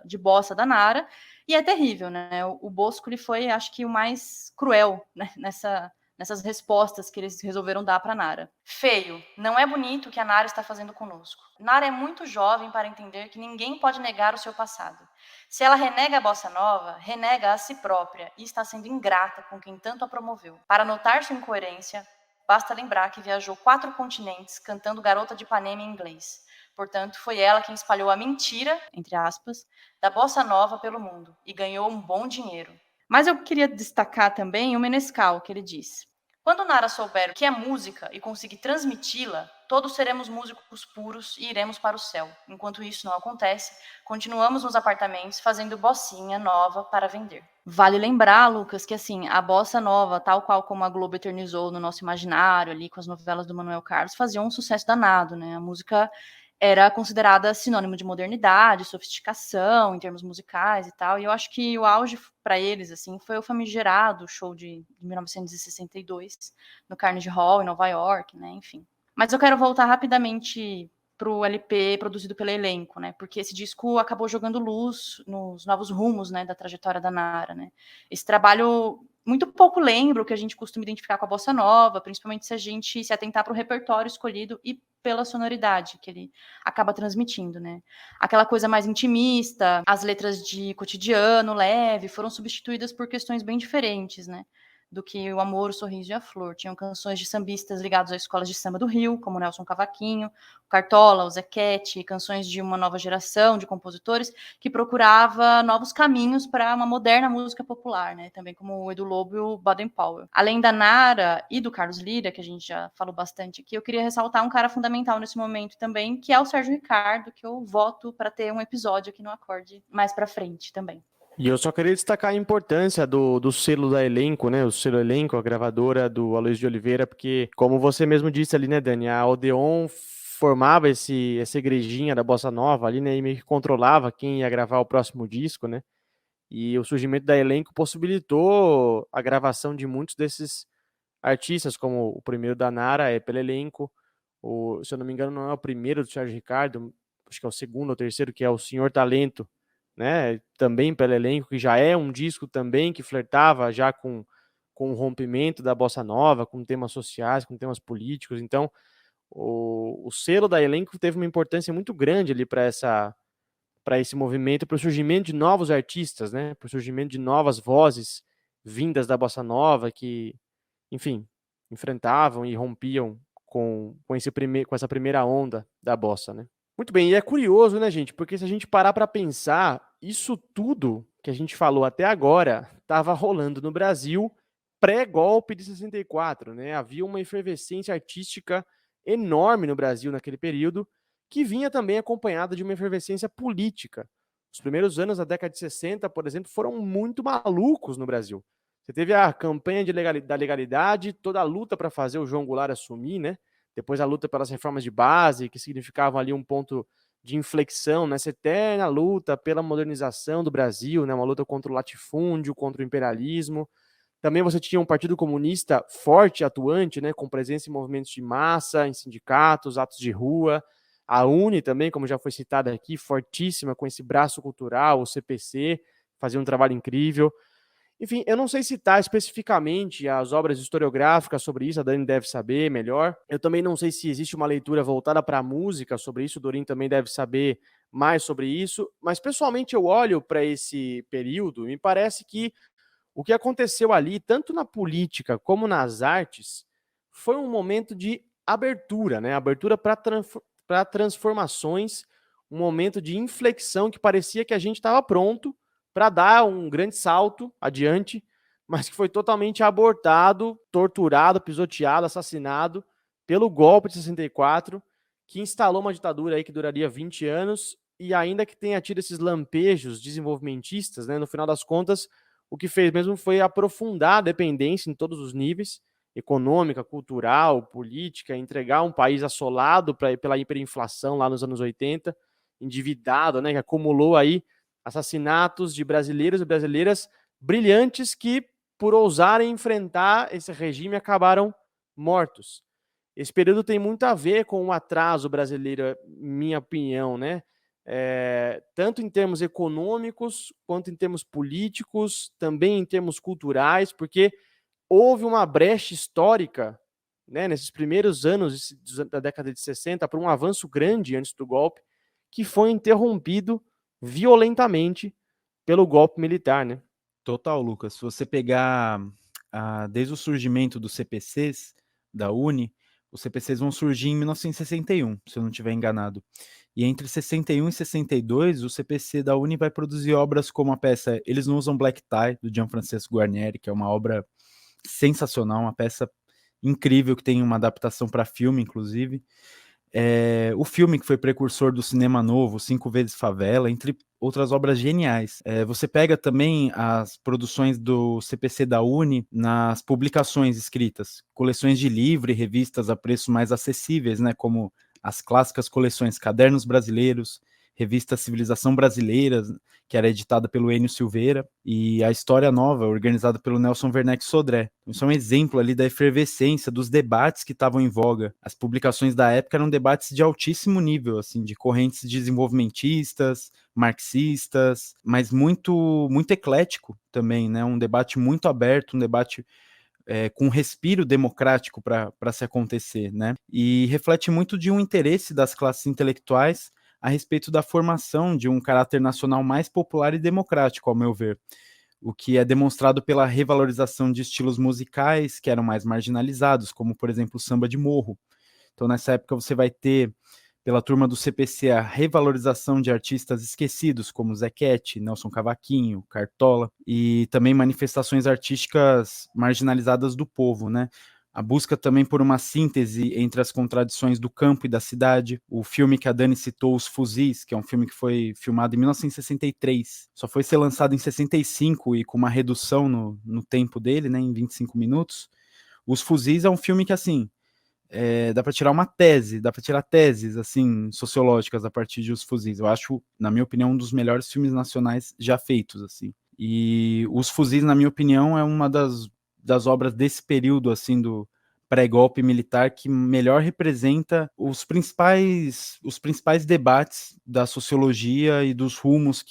de bossa da Nara, e é terrível, né? O Boscoli foi, acho que, o mais cruel, né, nessas respostas que eles resolveram dar para Nara. Feio, não é bonito o que a Nara está fazendo conosco. Nara é muito jovem para entender que ninguém pode negar o seu passado. Se ela renega a Bossa Nova, renega a si própria e está sendo ingrata com quem tanto a promoveu. Para notar sua incoerência, basta lembrar que viajou 4 continentes cantando Garota de Ipanema em inglês. Portanto, foi ela quem espalhou a mentira, entre aspas, da Bossa Nova pelo mundo e ganhou um bom dinheiro. Mas eu queria destacar também o Menescal, que ele diz: quando Nara souber o que é música e conseguir transmiti-la, todos seremos músicos puros e iremos para o céu. Enquanto isso não acontece, continuamos nos apartamentos fazendo bossinha nova para vender. Vale lembrar, Lucas, que assim, a bossa nova, tal qual como a Globo eternizou no nosso imaginário ali com as novelas do Manuel Carlos, fazia um sucesso danado, né? A música era considerada sinônimo de modernidade, sofisticação em termos musicais e tal. E eu acho que o auge para eles assim foi o famigerado show de 1962 no Carnegie Hall em Nova York, né? Enfim. Mas eu quero voltar rapidamente para o LP produzido pelo Elenco, né? Porque esse disco acabou jogando luz nos novos rumos, né, da trajetória da Nara, né? Esse trabalho muito pouco lembra o que a gente costuma identificar com a bossa nova, principalmente se a gente se atentar para o repertório escolhido e pela sonoridade que ele acaba transmitindo, né? Aquela coisa mais intimista, as letras de cotidiano, leve, foram substituídas por questões bem diferentes, né? Do que o amor, o sorriso e a flor. Tinham canções de sambistas ligados às escolas de samba do Rio, como Nelson Cavaquinho, o Cartola, o Zequete, canções de uma nova geração de compositores que procurava novos caminhos para uma moderna música popular, né? Também como o Edu Lobo e o Baden Powell. Além da Nara e do Carlos Lira, que a gente já falou bastante aqui, eu queria ressaltar um cara fundamental nesse momento também, que é o Sérgio Ricardo, que eu voto para ter um episódio aqui no Acorde mais para frente também. E eu só queria destacar a importância do selo da Elenco, né? O selo Elenco, a gravadora do Aloysio de Oliveira, porque, como você mesmo disse ali, né, Dani, a Odeon formava essa igrejinha da Bossa Nova ali, né, e meio que controlava quem ia gravar o próximo disco, né? E o surgimento da Elenco possibilitou a gravação de muitos desses artistas, como o primeiro da Nara é pela Elenco, se eu não me engano não é o primeiro do Sérgio Ricardo, acho que é o segundo ou terceiro, que é o Senhor Talento, né, também pelo Elenco, que já é um disco também que flertava já com o rompimento da bossa nova, com temas sociais, com temas políticos. Então, o selo da Elenco teve uma importância muito grande ali para esse movimento, para o surgimento de novos artistas, né, para o surgimento de novas vozes vindas da bossa nova que, enfim, enfrentavam e rompiam com essa primeira onda da bossa, né? Muito bem, e é curioso, né, gente? Porque se a gente parar para pensar, isso tudo que a gente falou até agora estava rolando no Brasil pré-golpe de 64, né? Havia uma efervescência artística enorme no Brasil naquele período, que vinha também acompanhada de uma efervescência política. Os primeiros anos da década de 60, por exemplo, foram muito malucos no Brasil. Você teve a campanha da legalidade, toda a luta para fazer o João Goulart assumir, né? Depois a luta pelas reformas de base, que significavam ali um ponto de inflexão nessa eterna luta pela modernização do Brasil, né? Uma luta contra o latifúndio, contra o imperialismo. Também você tinha um Partido Comunista forte, atuante, né? Com presença em movimentos de massa, em sindicatos, atos de rua. A UNE também, como já foi citada aqui, fortíssima com esse braço cultural, o CPC, fazia um trabalho incrível. Enfim, eu não sei citar especificamente as obras historiográficas sobre isso, a Dani deve saber melhor. Eu também não sei se existe uma leitura voltada para a música sobre isso, o Dorin também deve saber mais sobre isso, mas pessoalmente eu olho para esse período e me parece que o que aconteceu ali, tanto na política como nas artes, foi um momento de abertura, né? Abertura para transformações, um momento de inflexão que parecia que a gente estava pronto para dar um grande salto adiante, mas que foi totalmente abortado, torturado, pisoteado, assassinado pelo golpe de 64, que instalou uma ditadura aí que duraria 20 anos, e ainda que tenha tido esses lampejos desenvolvimentistas, né, no final das contas, o que fez mesmo foi aprofundar a dependência em todos os níveis, econômica, cultural, política, entregar um país assolado pela hiperinflação lá nos anos 80, endividado, né, que acumulou aí assassinatos de brasileiros e brasileiras brilhantes que, por ousarem enfrentar esse regime, acabaram mortos. Esse período tem muito a ver com o atraso brasileiro, minha opinião, né? Tanto em termos econômicos, quanto em termos políticos, também em termos culturais, porque houve uma brecha histórica, né, nesses primeiros anos da década de 60, por um avanço grande antes do golpe, que foi interrompido violentamente pelo golpe militar, né? Total, Lucas. Se você pegar desde o surgimento dos CPCs, da UNE, os CPCs vão surgir em 1961, se eu não estiver enganado. E entre 61 e 62, o CPC da Uni vai produzir obras como a peça Eles Não Usam Black Tie, do Gianfrancesco Guarnieri, que é uma obra sensacional, uma peça incrível que tem uma adaptação para filme, inclusive. O filme que foi precursor do cinema novo, Cinco Vezes Favela, entre outras obras geniais. Você pega também as produções do CPC da Uni nas publicações escritas, coleções de livro e revistas a preços mais acessíveis, né, como as clássicas coleções Cadernos Brasileiros, revista Civilização Brasileira, que era editada pelo Enio Silveira, e a História Nova, organizada pelo Nelson Werneck Sodré. Isso é um exemplo ali da efervescência, dos debates que estavam em voga. As publicações da época eram debates de altíssimo nível, assim, de correntes desenvolvimentistas, marxistas, mas muito, muito eclético também, né? Um debate muito aberto, um debate com um respiro democrático para se acontecer, né? E reflete muito de um interesse das classes intelectuais a respeito da formação de um caráter nacional mais popular e democrático, ao meu ver, o que é demonstrado pela revalorização de estilos musicais que eram mais marginalizados, como, por exemplo, o samba de morro. Então, nessa época, você vai ter, pela turma do CPC, a revalorização de artistas esquecidos, como Zequete, Nelson Cavaquinho, Cartola, e também manifestações artísticas marginalizadas do povo, né? A busca também por uma síntese entre as contradições do campo e da cidade. O filme que a Dani citou, Os Fuzis, que é um filme que foi filmado em 1963, só foi ser lançado em 65 e com uma redução no tempo dele, né, em 25 minutos. Os Fuzis é um filme que, assim, dá para tirar uma tese, dá para tirar teses, assim, sociológicas a partir de Os Fuzis. Eu acho, na minha opinião, um dos melhores filmes nacionais já feitos, assim. E Os Fuzis, na minha opinião, é uma das obras desse período, assim, do pré-golpe militar que melhor representa os principais debates da sociologia e dos rumos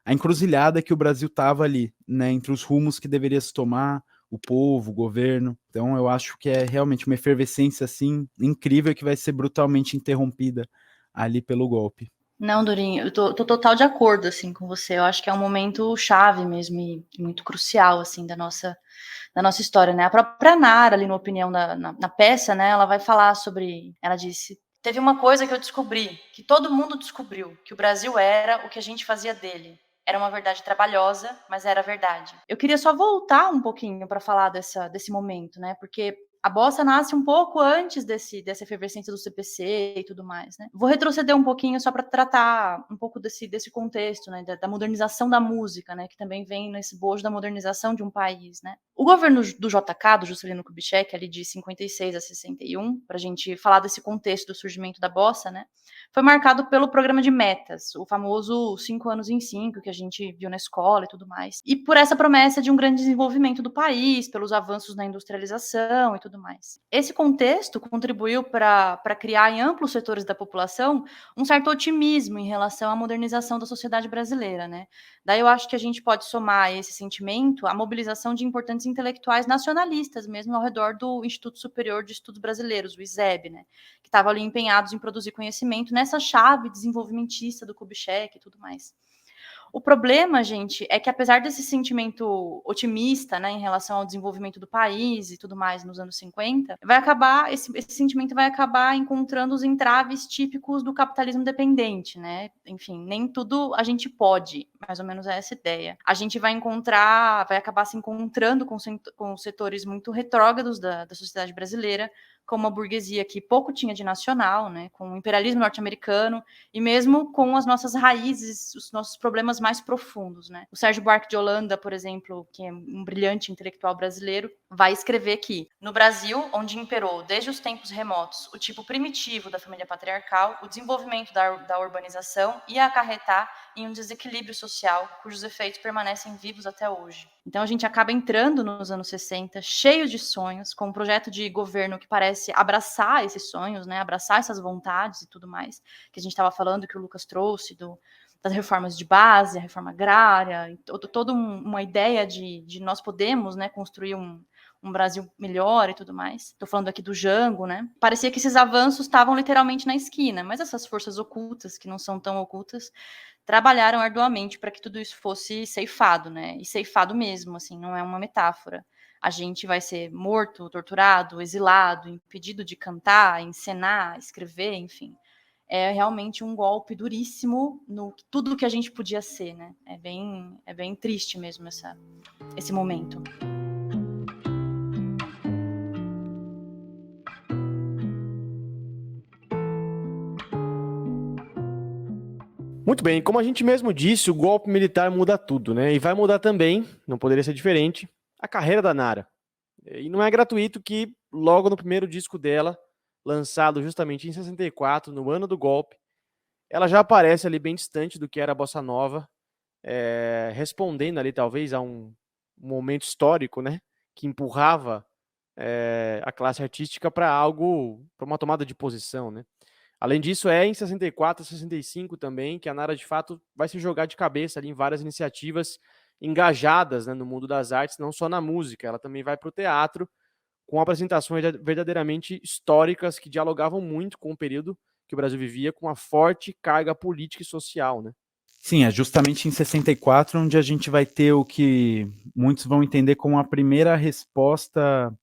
a encruzilhada que o Brasil estava ali, né, entre os rumos que deveria se tomar, o povo, o governo. Então eu acho que é realmente uma efervescência, assim, incrível que vai ser brutalmente interrompida ali pelo golpe. Não, Dorinho, eu tô total de acordo, assim, com você. Eu acho que é um momento chave mesmo e muito crucial, assim, da nossa história, né? A própria Nara, ali, na opinião na peça, né, ela vai falar sobre... Ela disse, teve uma coisa que eu descobri, que todo mundo descobriu, que o Brasil era o que a gente fazia dele. Era uma verdade trabalhosa, mas era verdade. Eu queria só voltar um pouquinho para falar desse momento, né? Porque a bossa nasce um pouco antes dessa efervescência do CPC e tudo mais, né? Vou retroceder um pouquinho só para tratar um pouco desse contexto, né? Da modernização da música, né? Que também vem nesse bojo da modernização de um país, né? O governo do JK, do Juscelino Kubitschek, ali de 56 a 61, para a gente falar desse contexto do surgimento da bossa, né? Foi marcado pelo programa de metas, o famoso 5 anos em 5, que a gente viu na escola e tudo mais. E por essa promessa de um grande desenvolvimento do país, pelos avanços na industrialização e tudo mais. Esse contexto contribuiu para criar em amplos setores da população um certo otimismo em relação à modernização da sociedade brasileira, né? Daí eu acho que a gente pode somar a esse sentimento a mobilização de importantes intelectuais nacionalistas mesmo ao redor do Instituto Superior de Estudos Brasileiros, o ISEB, né? Que estavam ali empenhados em produzir conhecimento nessa chave desenvolvimentista do Kubitschek e tudo mais. O problema, gente, é que apesar desse sentimento otimista, né, em relação ao desenvolvimento do país e tudo mais nos anos 50, esse sentimento vai acabar encontrando os entraves típicos do capitalismo dependente, né? Enfim, nem tudo a gente pode, mais ou menos é essa ideia. A gente vai acabar se encontrando com setores muito retrógrados da sociedade brasileira, como a burguesia que pouco tinha de nacional, né, com o imperialismo norte-americano e mesmo com as nossas raízes, os nossos problemas mais profundos, né. O Sérgio Buarque de Holanda, por exemplo, que é um brilhante intelectual brasileiro, vai escrever que no Brasil, onde imperou desde os tempos remotos o tipo primitivo da família patriarcal, o desenvolvimento da urbanização ia acarretar em um desequilíbrio social cujos efeitos permanecem vivos até hoje. Então a gente acaba entrando nos anos 60 cheio de sonhos, com um projeto de governo que parece abraçar esses sonhos, né, abraçar essas vontades e tudo mais, que a gente estava falando, que o Lucas trouxe, das reformas de base, a reforma agrária, toda uma ideia de nós podemos, né, construir um Brasil melhor e tudo mais. Estou falando aqui do Jango, né? Parecia que esses avanços estavam literalmente na esquina, mas essas forças ocultas, que não são tão ocultas, trabalharam arduamente para que tudo isso fosse ceifado, né? E ceifado mesmo, assim, não é uma metáfora. A gente vai ser morto, torturado, exilado, impedido de cantar, encenar, escrever, enfim. é realmente um golpe duríssimo no tudo que a gente podia ser, né? É bem triste mesmo esse momento. Muito bem, como a gente mesmo disse, o golpe militar muda tudo, né? E vai mudar também, não poderia ser diferente, a carreira da Nara. E não é gratuito que, logo no primeiro disco dela, lançado justamente em 64, no ano do golpe, ela já aparece ali bem distante do que era a bossa nova, respondendo ali talvez a um momento histórico, né? Que empurrava a classe artística para algo, para uma tomada de posição, né? Além disso, é em 64 e 65 também que a Nara, de fato, vai se jogar de cabeça ali em várias iniciativas engajadas, né, no mundo das artes, não só na música. Ela também vai para o teatro com apresentações verdadeiramente históricas que dialogavam muito com o período que o Brasil vivia, com uma forte carga política e social, né? Sim, é justamente em 64 onde a gente vai ter o que muitos vão entender como a primeira resposta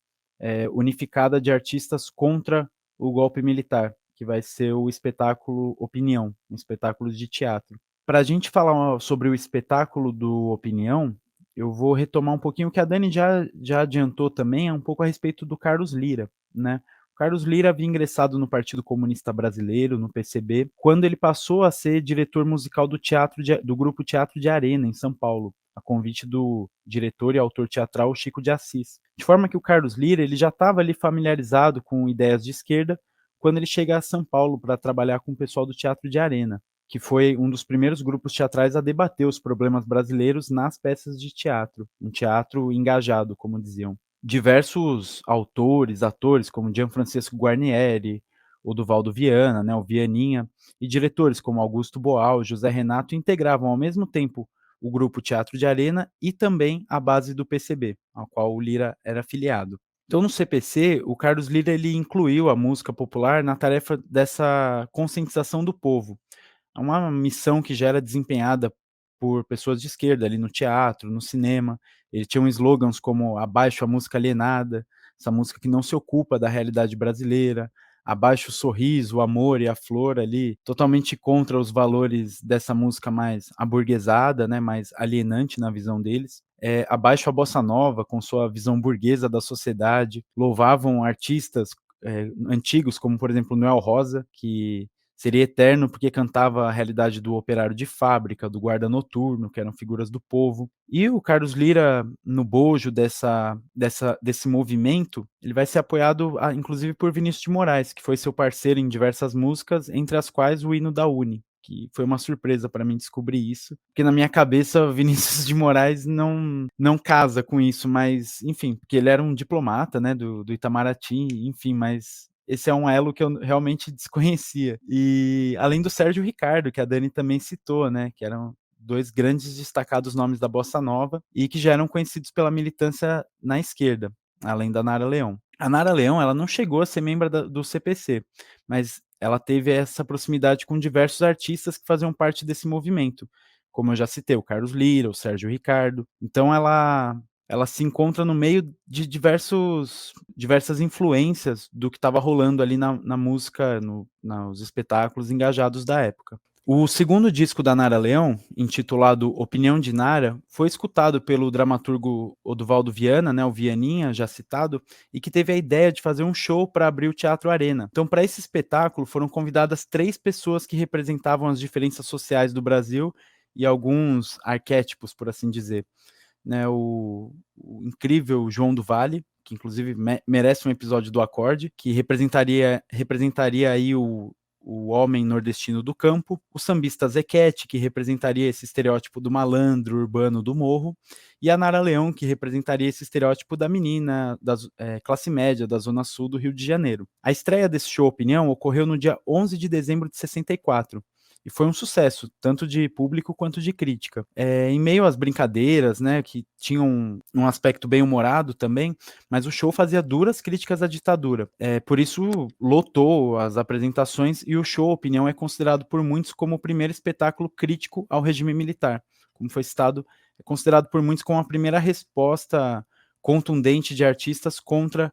unificada de artistas contra o golpe militar, que vai ser o espetáculo Opinião, um espetáculo de teatro. Para a gente falar sobre o espetáculo do Opinião, eu vou retomar um pouquinho o que a Dani já adiantou também, um pouco a respeito do Carlos Lyra, né? O Carlos Lyra havia ingressado no Partido Comunista Brasileiro, no PCB, quando ele passou a ser diretor musical do grupo Teatro de Arena, em São Paulo, a convite do diretor e autor teatral Chico de Assis. De forma que o Carlos Lyra ele já estava ali familiarizado com ideias de esquerda quando ele chega a São Paulo para trabalhar com o pessoal do Teatro de Arena, que foi um dos primeiros grupos teatrais a debater os problemas brasileiros nas peças de teatro, um teatro engajado, como diziam. Diversos autores, atores, como Gianfrancesco Guarnieri, o Duvaldo Viana, né, o Vianinha, e diretores como Augusto Boal, José Renato, integravam ao mesmo tempo o grupo Teatro de Arena e também a base do PCB, ao qual o Lyra era afiliado. Então, no CPC, o Carlos Lyra ele incluiu a música popular na tarefa dessa conscientização do povo. É uma missão que já era desempenhada por pessoas de esquerda ali no teatro, no cinema. Ele tinha slogans como "Abaixo a música alienada", essa música que não se ocupa da realidade brasileira, "Abaixo o sorriso, o amor e a flor", ali totalmente contra os valores dessa música mais aburguesada, né, mais alienante na visão deles. "Abaixo a bossa nova", com sua visão burguesa da sociedade. Louvavam artistas antigos, como por exemplo Noel Rosa, que seria eterno porque cantava a realidade do operário de fábrica, do guarda noturno, que eram figuras do povo. E o Carlos Lyra, no bojo desse movimento, ele vai ser apoiado, inclusive, por Vinícius de Moraes, que foi seu parceiro em diversas músicas, entre as quais o hino da Uni, que foi uma surpresa para mim descobrir isso, porque na minha cabeça Vinícius de Moraes não casa com isso, mas enfim, porque ele era um diplomata, né, do Itamaraty, enfim, mas esse é um elo que eu realmente desconhecia. E além do Sérgio Ricardo, que a Dani também citou, né, que eram dois grandes destacados nomes da bossa nova e que já eram conhecidos pela militância na esquerda, além da Nara Leão. A Nara Leão, ela não chegou a ser membro do CPC, mas ela teve essa proximidade com diversos artistas que faziam parte desse movimento, como eu já citei, o Carlos Lyra, o Sérgio Ricardo. Então ela se encontra no meio de diversas influências do que estava rolando ali na música, nos espetáculos engajados da época. O segundo disco da Nara Leão, intitulado Opinião de Nara, foi escutado pelo dramaturgo Oduvaldo Viana, né, o Vianinha, já citado, e que teve a ideia de fazer um show para abrir o Teatro Arena. Então, para esse espetáculo, foram convidadas 3 pessoas que representavam as diferenças sociais do Brasil e alguns arquétipos, por assim dizer. Né, o incrível João do Vale, que inclusive merece um episódio do Acorde, que representaria aí o homem nordestino do campo, o sambista Zequete, que representaria esse estereótipo do malandro urbano do morro, e a Nara Leão, que representaria esse estereótipo da menina da classe média da zona sul do Rio de Janeiro. A estreia desse show Opinião ocorreu no dia 11 de dezembro de 64, e foi um sucesso, tanto de público quanto de crítica. Em meio às brincadeiras, né, que tinham um aspecto bem humorado também, mas o show fazia duras críticas à ditadura. Por isso, lotou as apresentações e o show Opinião é considerado por muitos como o primeiro espetáculo crítico ao regime militar. Como foi citado, é considerado por muitos como a primeira resposta contundente de artistas contra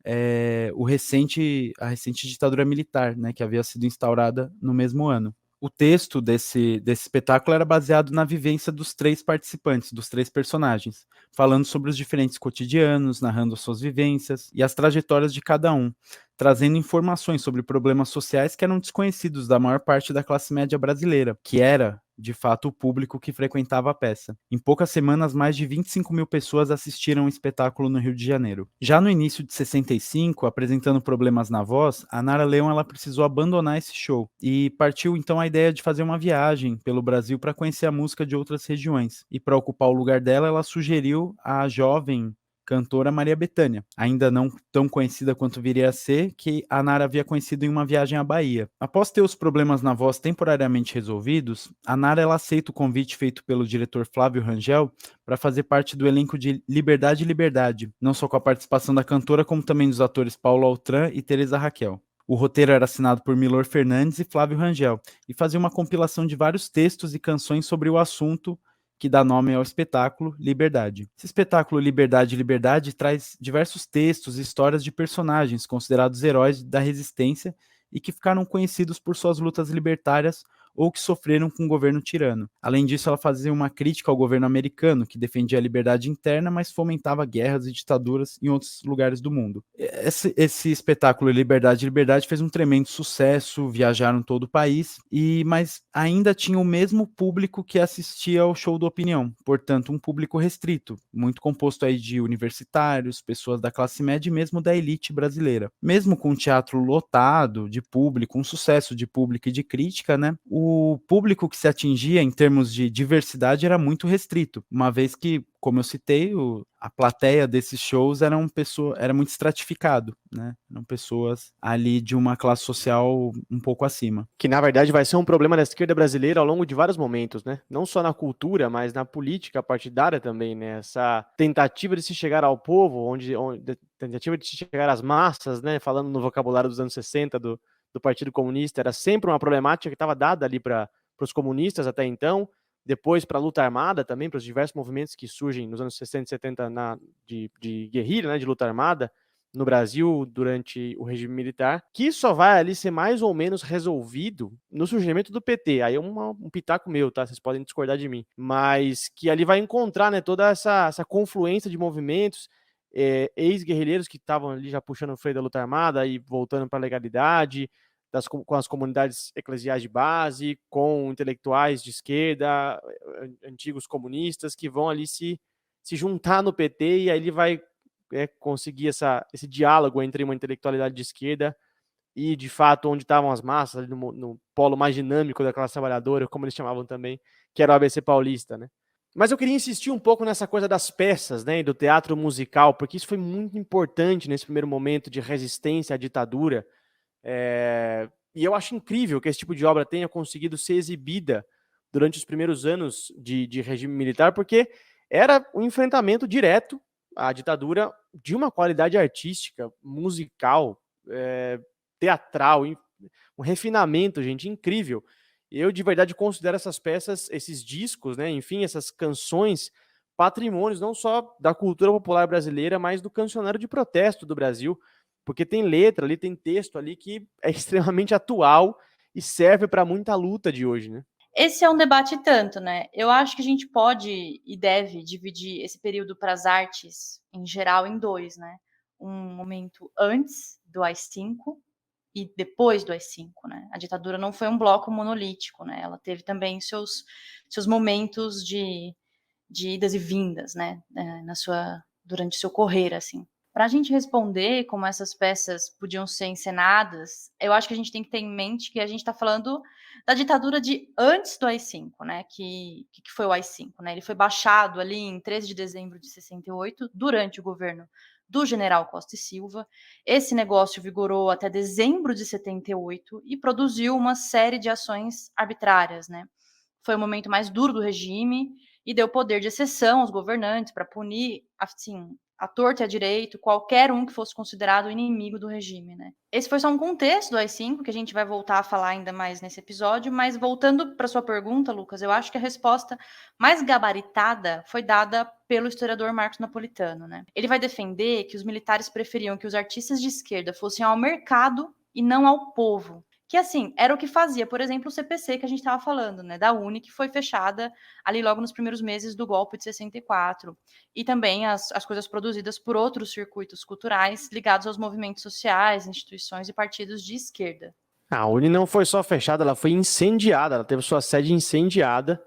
a recente ditadura militar, né, que havia sido instaurada no mesmo ano. O texto desse espetáculo era baseado na vivência dos 3 participantes, dos 3 personagens, falando sobre os diferentes cotidianos, narrando suas vivências e as trajetórias de cada um, trazendo informações sobre problemas sociais que eram desconhecidos da maior parte da classe média brasileira, que era, de fato, o público que frequentava a peça. Em poucas semanas, mais de 25 mil pessoas assistiram o espetáculo no Rio de Janeiro. Já no início de 65, apresentando problemas na voz, a Nara Leão ela precisou abandonar esse show e partiu então a ideia de fazer uma viagem pelo Brasil para conhecer a música de outras regiões. E para ocupar o lugar dela, ela sugeriu a jovem cantora Maria Bethânia, ainda não tão conhecida quanto viria a ser, que a Nara havia conhecido em uma viagem à Bahia. Após ter os problemas na voz temporariamente resolvidos, a Nara ela aceita o convite feito pelo diretor Flávio Rangel para fazer parte do elenco de Liberdade, Liberdade, não só com a participação da cantora, como também dos atores Paulo Altran e Teresa Raquel. O roteiro era assinado por Milor Fernandes e Flávio Rangel, e fazia uma compilação de vários textos e canções sobre o assunto que dá nome ao espetáculo Liberdade. Esse espetáculo Liberdade, Liberdade traz diversos textos e histórias de personagens considerados heróis da resistência e que ficaram conhecidos por suas lutas libertárias ou que sofreram com o governo tirano. Além disso, ela fazia uma crítica ao governo americano, que defendia a liberdade interna, mas fomentava guerras e ditaduras em outros lugares do mundo. Esse espetáculo Liberdade, Liberdade fez um tremendo sucesso, viajaram todo o país, mas ainda tinha o mesmo público que assistia ao show do Opinião, portanto um público restrito, muito composto aí de universitários, pessoas da classe média e mesmo da elite brasileira. Mesmo com o teatro lotado de público, um sucesso de público e de crítica, né, o público que se atingia em termos de diversidade era muito restrito, uma vez que, como eu citei, a plateia desses shows era muito estratificado, né? Eram pessoas ali de uma classe social um pouco acima. Que na verdade vai ser um problema da esquerda brasileira ao longo de vários momentos, né? Não só na cultura, mas na política partidária também, né? Essa tentativa de se chegar ao povo, tentativa de se chegar às massas, né? Falando no vocabulário dos anos 60 do Partido Comunista, era sempre uma problemática que estava dada ali para os comunistas até então, depois para a luta armada também, para os diversos movimentos que surgem nos anos 60 e 70 de guerrilha, né? De luta armada, no Brasil durante o regime militar, que só vai ali ser mais ou menos resolvido no surgimento do PT. Aí é um pitaco meu, tá? Vocês podem discordar de mim. Mas que ali vai encontrar, né, toda essa confluência de movimentos, ex-guerrilheiros que estavam ali já puxando o freio da luta armada e voltando para a legalidade, com as comunidades eclesiais de base, com intelectuais de esquerda, antigos comunistas, que vão ali se juntar no PT, e aí ele vai conseguir esse diálogo entre uma intelectualidade de esquerda e, de fato, onde estavam as massas, ali no polo mais dinâmico da classe trabalhadora, como eles chamavam também, que era o ABC Paulista, né? Mas eu queria insistir um pouco nessa coisa das peças, né, e do teatro musical, porque isso foi muito importante nesse primeiro momento de resistência à ditadura. E eu acho incrível que esse tipo de obra tenha conseguido ser exibida durante os primeiros anos de regime militar, porque era um enfrentamento direto à ditadura de uma qualidade artística, musical, teatral, um refinamento, gente, incrível. Eu, de verdade, considero essas peças, esses discos, né, enfim, essas canções, patrimônios não só da cultura popular brasileira, mas do cancionário de protesto do Brasil, porque tem letra ali, tem texto ali que é extremamente atual e serve para muita luta de hoje, né? Esse é um debate tanto, né? Eu acho que a gente pode e deve dividir esse período para as artes, em geral, em dois, né? Um momento antes do AI-5 e depois do AI-5, né? A ditadura não foi um bloco monolítico, né? Ela teve também seus momentos de idas e vindas, né? Durante seu correr, assim. Para a gente responder como essas peças podiam ser encenadas, eu acho que a gente tem que ter em mente que a gente está falando da ditadura de antes do AI-5, né? Que foi o AI-5, né? Ele foi baixado ali em 13 de dezembro de 68, durante o governo do general Costa e Silva. Esse negócio vigorou até dezembro de 78 e produziu uma série de ações arbitrárias, né? Foi o momento mais duro do regime e deu poder de exceção aos governantes para punir, assim, à torta e à direito qualquer um que fosse considerado inimigo do regime, né? Esse foi só um contexto do AI-5, que a gente vai voltar a falar ainda mais nesse episódio, mas voltando para sua pergunta, Lucas, eu acho que a resposta mais gabaritada foi dada pelo historiador Marcos Napolitano, né? Ele vai defender que os militares preferiam que os artistas de esquerda fossem ao mercado e não ao povo. Que, assim, era o que fazia, por exemplo, o CPC que a gente estava falando, né, da UNE, que foi fechada ali logo nos primeiros meses do golpe de 64. E também as coisas produzidas por outros circuitos culturais ligados aos movimentos sociais, instituições e partidos de esquerda. A Uni não foi só fechada, ela foi incendiada, ela teve sua sede incendiada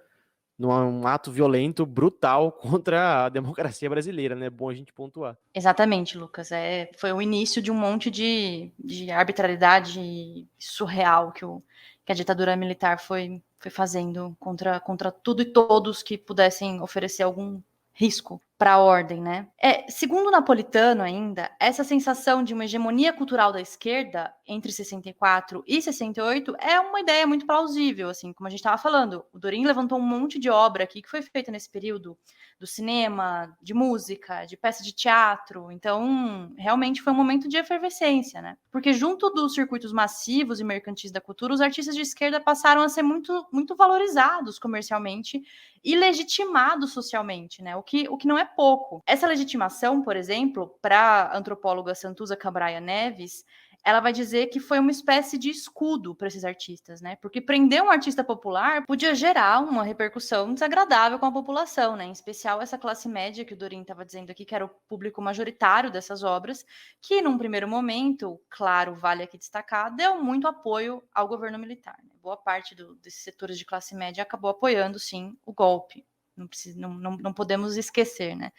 num ato violento, brutal contra a democracia brasileira, né? É bom a gente pontuar. Exatamente, Lucas. Foi o início de um monte de arbitrariedade surreal que a ditadura militar foi fazendo contra tudo e todos que pudessem oferecer algum risco para a ordem, né? Segundo Napolitano ainda, essa sensação de uma hegemonia cultural da esquerda entre 64 e 68 é uma ideia muito plausível, assim, como a gente estava falando. O Dorin levantou um monte de obra aqui que foi feita nesse período, do cinema, de música, de peça de teatro. Então, realmente foi um momento de efervescência, né? Porque junto dos circuitos massivos e mercantis da cultura, os artistas de esquerda passaram a ser muito, muito valorizados comercialmente e legitimados socialmente, né? O que não é pouco. Essa legitimação, por exemplo, para a antropóloga Santuza Cambraia Neves, ela vai dizer que foi uma espécie de escudo para esses artistas, né? Porque prender um artista popular podia gerar uma repercussão desagradável com a população, né? Em especial essa classe média que o Dorin estava dizendo aqui, que era o público majoritário dessas obras, que num primeiro momento, claro, vale aqui destacar, deu muito apoio ao governo militar, né? Boa parte desses setores de classe média acabou apoiando, sim, o golpe. Não podemos esquecer, né?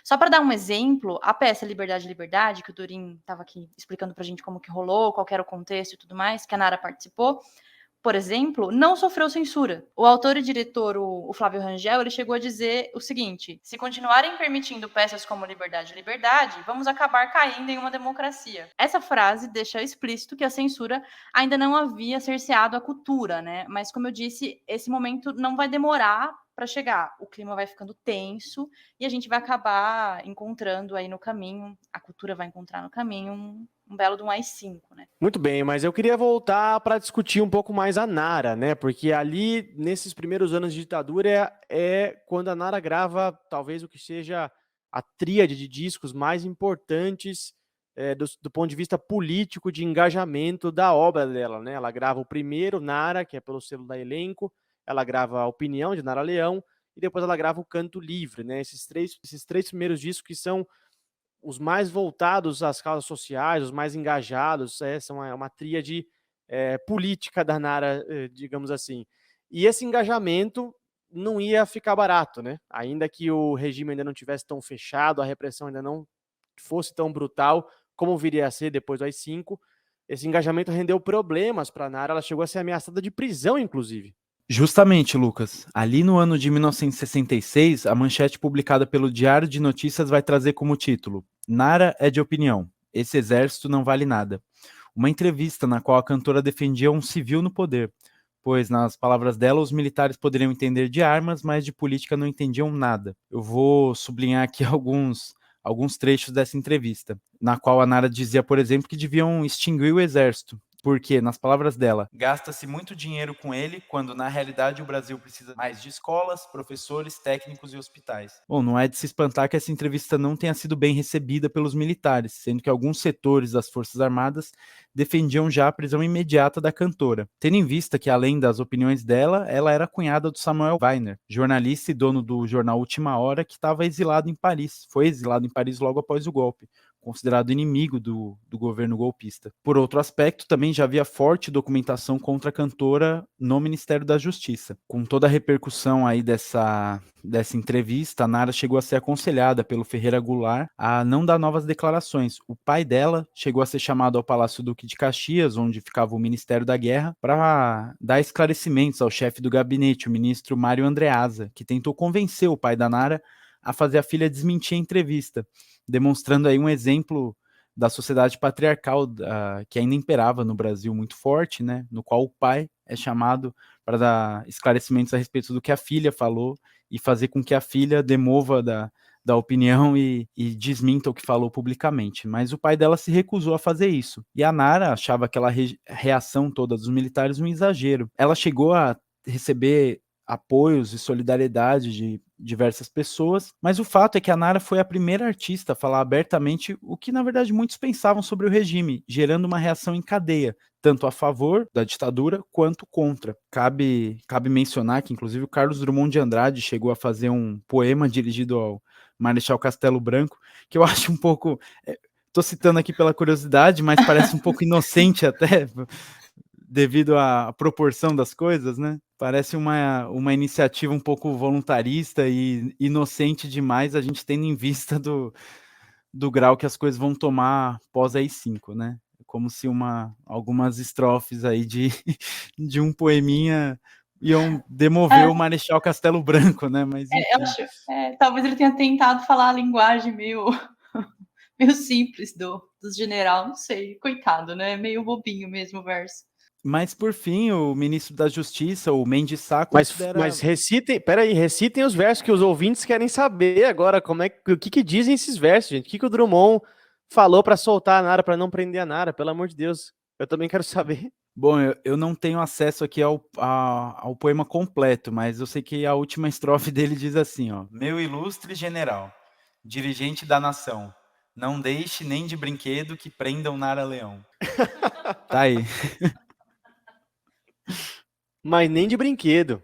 Só para dar um exemplo, a peça Liberdade, Liberdade, que o Dorin estava aqui explicando para a gente como que rolou, qual que era o contexto e tudo mais, que a Nara participou, por exemplo, não sofreu censura. O autor e diretor, o Flávio Rangel, ele chegou a dizer o seguinte: se continuarem permitindo peças como Liberdade, Liberdade, vamos acabar caindo em uma democracia. Essa frase deixa explícito que a censura ainda não havia cerceado a cultura, né? Mas, como eu disse, esse momento não vai demorar para chegar. O clima vai ficando tenso e a gente vai acabar encontrando aí no caminho, a cultura vai encontrar no caminho um belo de um AI-5, né? Muito bem, mas eu queria voltar para discutir um pouco mais a Nara, né? Porque ali, nesses primeiros anos de ditadura, é quando a Nara grava talvez o que seja a tríade de discos mais importantes do ponto de vista político, de engajamento da obra dela, né? Ela grava o primeiro, Nara, que é pelo selo da Elenco, ela grava a Opinião, de Nara Leão, e depois ela grava o Canto Livre, né? Esses três primeiros discos que são os mais voltados às causas sociais, os mais engajados, são uma tríade política da Nara, digamos assim. E esse engajamento não ia ficar barato, né? Ainda que o regime ainda não tivesse tão fechado, a repressão ainda não fosse tão brutal como viria a ser depois do AI-5, esse engajamento rendeu problemas para a Nara, ela chegou a ser ameaçada de prisão, inclusive. Justamente, Lucas. Ali no ano de 1966, a manchete publicada pelo Diário de Notícias vai trazer como título: Nara é de opinião. Esse exército não vale nada. Uma entrevista na qual a cantora defendia um civil no poder, pois, nas palavras dela, os militares poderiam entender de armas, mas de política não entendiam nada. Eu vou sublinhar aqui alguns trechos dessa entrevista, na qual a Nara dizia, por exemplo, que deviam extinguir o exército, porque, nas palavras dela, gasta-se muito dinheiro com ele, quando na realidade o Brasil precisa mais de escolas, professores, técnicos e hospitais. Bom, não é de se espantar que essa entrevista não tenha sido bem recebida pelos militares, sendo que alguns setores das Forças Armadas defendiam já a prisão imediata da cantora, tendo em vista que, além das opiniões dela, ela era cunhada do Samuel Weiner, jornalista e dono do jornal Última Hora, que estava exilado em Paris. Foi exilado em Paris logo após o golpe, considerado inimigo do governo golpista. Por outro aspecto, também já havia forte documentação contra a cantora no Ministério da Justiça. Com toda a repercussão aí dessa entrevista, a Nara chegou a ser aconselhada pelo Ferreira Goulart a não dar novas declarações. O pai dela chegou a ser chamado ao Palácio Duque de Caxias, onde ficava o Ministério da Guerra, para dar esclarecimentos ao chefe do gabinete, o ministro Mário Andreasa, que tentou convencer o pai da Nara a fazer a filha desmentir a entrevista, demonstrando aí um exemplo da sociedade patriarcal que ainda imperava no Brasil muito forte, né, no qual o pai é chamado para dar esclarecimentos a respeito do que a filha falou e fazer com que a filha demova da da opinião e desminta o que falou publicamente. Mas o pai dela se recusou a fazer isso. E a Nara achava aquela reação toda dos militares um exagero. Ela chegou a receber apoios e solidariedade de diversas pessoas, mas o fato é que a Nara foi a primeira artista a falar abertamente o que, na verdade, muitos pensavam sobre o regime, gerando uma reação em cadeia, tanto a favor da ditadura quanto contra. Cabe mencionar que, inclusive, o Carlos Drummond de Andrade chegou a fazer um poema dirigido ao Marechal Castelo Branco, que eu acho um pouco... Tô citando aqui pela curiosidade, mas parece um pouco inocente até, devido à proporção das coisas, né? Parece uma iniciativa um pouco voluntarista e inocente demais, a gente tendo em vista do grau que as coisas vão tomar pós AI-5, né? Como se algumas estrofes aí de um poeminha iam demover o Marechal Castelo Branco, né? Mas, eu acho, talvez ele tenha tentado falar a linguagem meio simples dos general, não sei, coitado, né? Meio bobinho mesmo o verso. Mas, por fim, o ministro da Justiça, o Mendes Sá, considera... Mas recitem os versos que os ouvintes querem saber agora, o que dizem esses versos, gente? O que o Drummond falou para soltar a Nara, para não prender a Nara, pelo amor de Deus. Eu também quero saber. Bom, eu não tenho acesso aqui ao poema completo, mas eu sei que a última estrofe dele diz assim, ó: meu ilustre general, dirigente da nação, não deixe nem de brinquedo que prendam Nara Leão. Tá aí. Mas nem de brinquedo.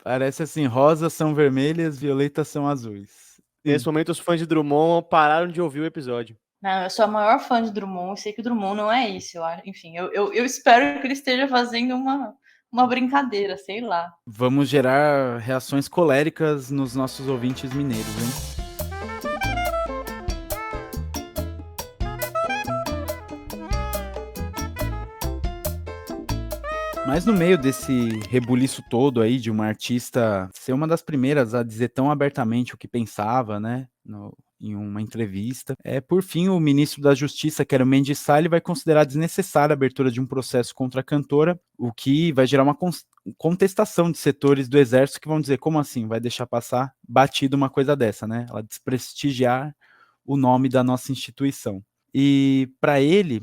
Parece assim, rosas são vermelhas, violetas são azuis. Nesse momento, os fãs de Drummond pararam de ouvir o episódio. Não, eu sou a maior fã de Drummond, eu sei que o Drummond não é isso, eu acho. Enfim, eu espero que ele esteja fazendo uma brincadeira, sei lá. Vamos gerar reações coléricas nos nossos ouvintes mineiros, hein? Mas no meio desse rebuliço todo aí de uma artista ser uma das primeiras a dizer tão abertamente o que pensava, né, em uma entrevista, por fim o ministro da Justiça, que era o Mendes Sá, ele vai considerar desnecessária a abertura de um processo contra a cantora, o que vai gerar uma contestação de setores do exército que vão dizer, como assim, vai deixar passar batido uma coisa dessa, né, ela desprestigiar o nome da nossa instituição. E para ele,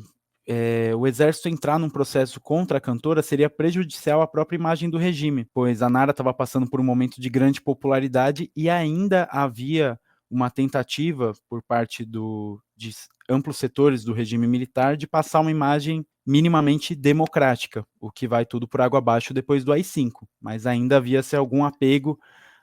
o exército entrar num processo contra a cantora seria prejudicial à própria imagem do regime, pois a Nara estava passando por um momento de grande popularidade e ainda havia uma tentativa por parte de amplos setores do regime militar de passar uma imagem minimamente democrática, o que vai tudo por água abaixo depois do AI-5, mas ainda havia-se algum apego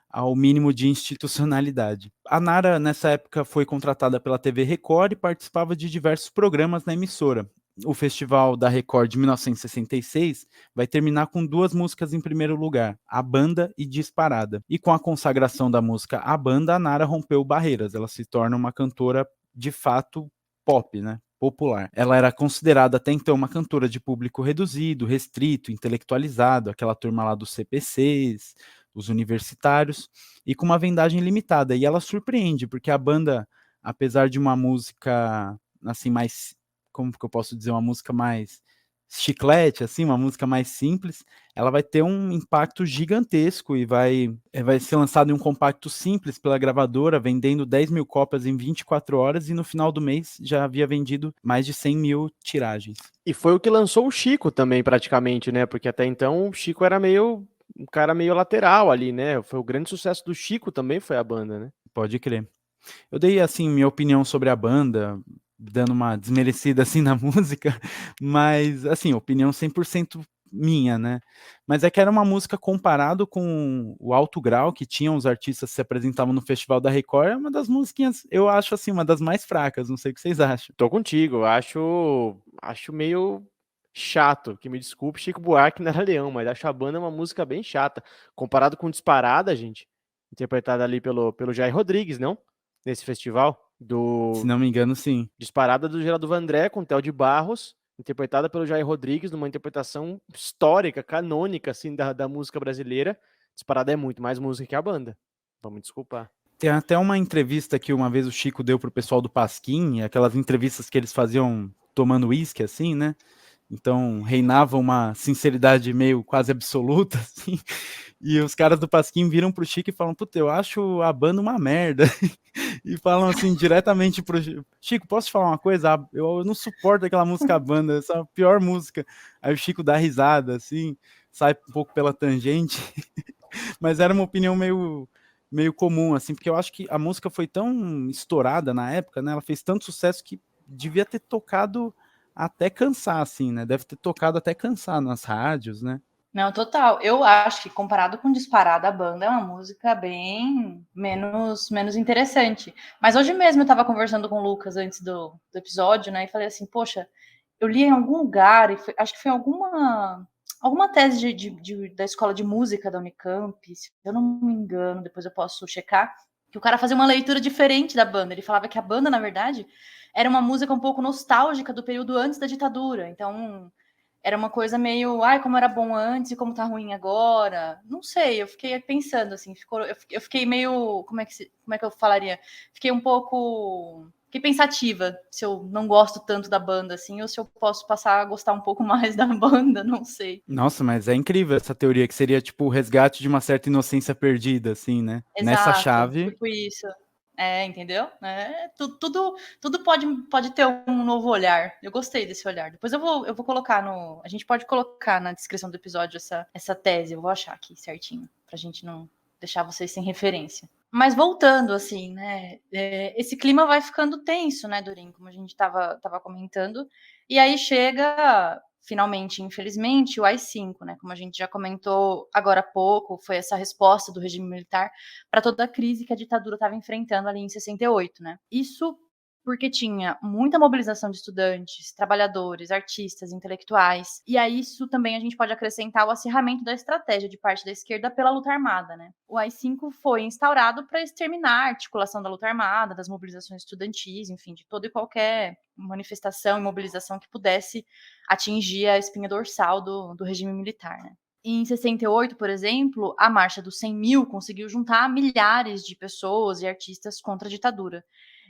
ao mínimo de institucionalidade. A Nara, nessa época, foi contratada pela TV Record e participava de diversos programas na emissora. O Festival da Record de 1966 vai terminar com 2 músicas em primeiro lugar, A Banda e Disparada. E com a consagração da música A Banda, a Nara rompeu barreiras. Ela se torna uma cantora de fato pop, né? Popular. Ela era considerada até então uma cantora de público reduzido, restrito, intelectualizado, aquela turma lá dos CPCs, os universitários, e com uma vendagem limitada. E ela surpreende, porque a banda, apesar de uma música assim mais, como que eu posso dizer, uma música mais chiclete, assim, uma música mais simples, ela vai ter um impacto gigantesco e vai ser lançado em um compacto simples pela gravadora, vendendo 10 mil cópias em 24 horas, e no final do mês já havia vendido mais de 100 mil tiragens. E foi o que lançou o Chico também, praticamente, né? Porque até então o Chico era um cara meio lateral ali, né? Foi o grande sucesso do Chico também, foi a banda, né? Pode crer. Eu dei, assim, minha opinião sobre a banda, dando uma desmerecida, assim, na música, mas, assim, opinião 100% minha, né? Mas é que era uma música comparado com o alto grau que tinham os artistas que se apresentavam no Festival da Record, é uma das musiquinhas, eu acho, assim, uma das mais fracas, não sei o que vocês acham. Tô contigo, acho meio chato, que me desculpe, Chico Buarque não era Leão, mas acho a banda uma música bem chata, comparado com Disparada, gente, interpretada ali pelo Jair Rodrigues, não? Nesse festival, Se não me engano, sim. Disparada do Geraldo Vandré com Théo de Barros, interpretada pelo Jair Rodrigues, numa interpretação histórica, canônica, assim, da música brasileira. Disparada é muito mais música que a banda, vamos me desculpar. Tem até uma entrevista que uma vez o Chico deu pro pessoal do Pasquim, aquelas entrevistas que eles faziam tomando uísque, assim, né? Então reinava uma sinceridade meio quase absoluta, assim. E os caras do Pasquim viram pro Chico e falam: puta, eu acho a banda uma merda. E falam assim diretamente pro Chico: Chico, posso te falar uma coisa? Eu não suporto aquela música banda, essa é a pior música. Aí o Chico dá risada, assim, sai um pouco pela tangente. Mas era uma opinião meio comum, assim, porque eu acho que a música foi tão estourada na época, né? Ela fez tanto sucesso que devia ter tocado até cansar, assim, né? Deve ter tocado até cansar nas rádios, né? Não, total. Eu acho que comparado com Disparada, a banda é uma música bem menos interessante. Mas hoje mesmo eu tava conversando com o Lucas antes do episódio, né? E falei assim, poxa, eu li em algum lugar, e acho que foi alguma tese da escola de música da Unicamp, se eu não me engano, depois eu posso checar, que o cara fazia uma leitura diferente da banda. Ele falava que a banda, na verdade, era uma música um pouco nostálgica do período antes da ditadura. Então, era uma coisa meio, ai, como era bom antes e como tá ruim agora. Não sei, eu fiquei pensando, assim, eu fiquei meio, como é que eu falaria? Fiquei um pouco, fiquei pensativa se eu não gosto tanto da banda, assim, ou se eu posso passar a gostar um pouco mais da banda, não sei. Nossa, mas é incrível essa teoria, que seria tipo o resgate de uma certa inocência perdida, assim, né? Nessa Exato, chave. tipo isso. É, entendeu? Tudo pode ter um novo olhar. Eu gostei desse olhar. Depois eu vou colocar no. A gente pode colocar na descrição do episódio essa tese. Eu vou achar aqui certinho, pra gente não deixar vocês sem referência. Mas voltando, assim, né? Esse clima vai ficando tenso, né, Dorin? Como a gente tava comentando. E aí chega, finalmente, infelizmente, o AI-5, né? Como a gente já comentou agora há pouco, foi essa resposta do regime militar para toda a crise que a ditadura estava enfrentando ali em 68, né? Isso porque tinha muita mobilização de estudantes, trabalhadores, artistas, intelectuais. E a isso também a gente pode acrescentar o acirramento da estratégia de parte da esquerda pela luta armada, né? O AI-5 foi instaurado para exterminar a articulação da luta armada, das mobilizações estudantis, enfim, de toda e qualquer manifestação e mobilização que pudesse atingir a espinha dorsal do regime militar, né? Em 68, por exemplo, a Marcha dos 100 mil conseguiu juntar milhares de pessoas e artistas contra a ditadura.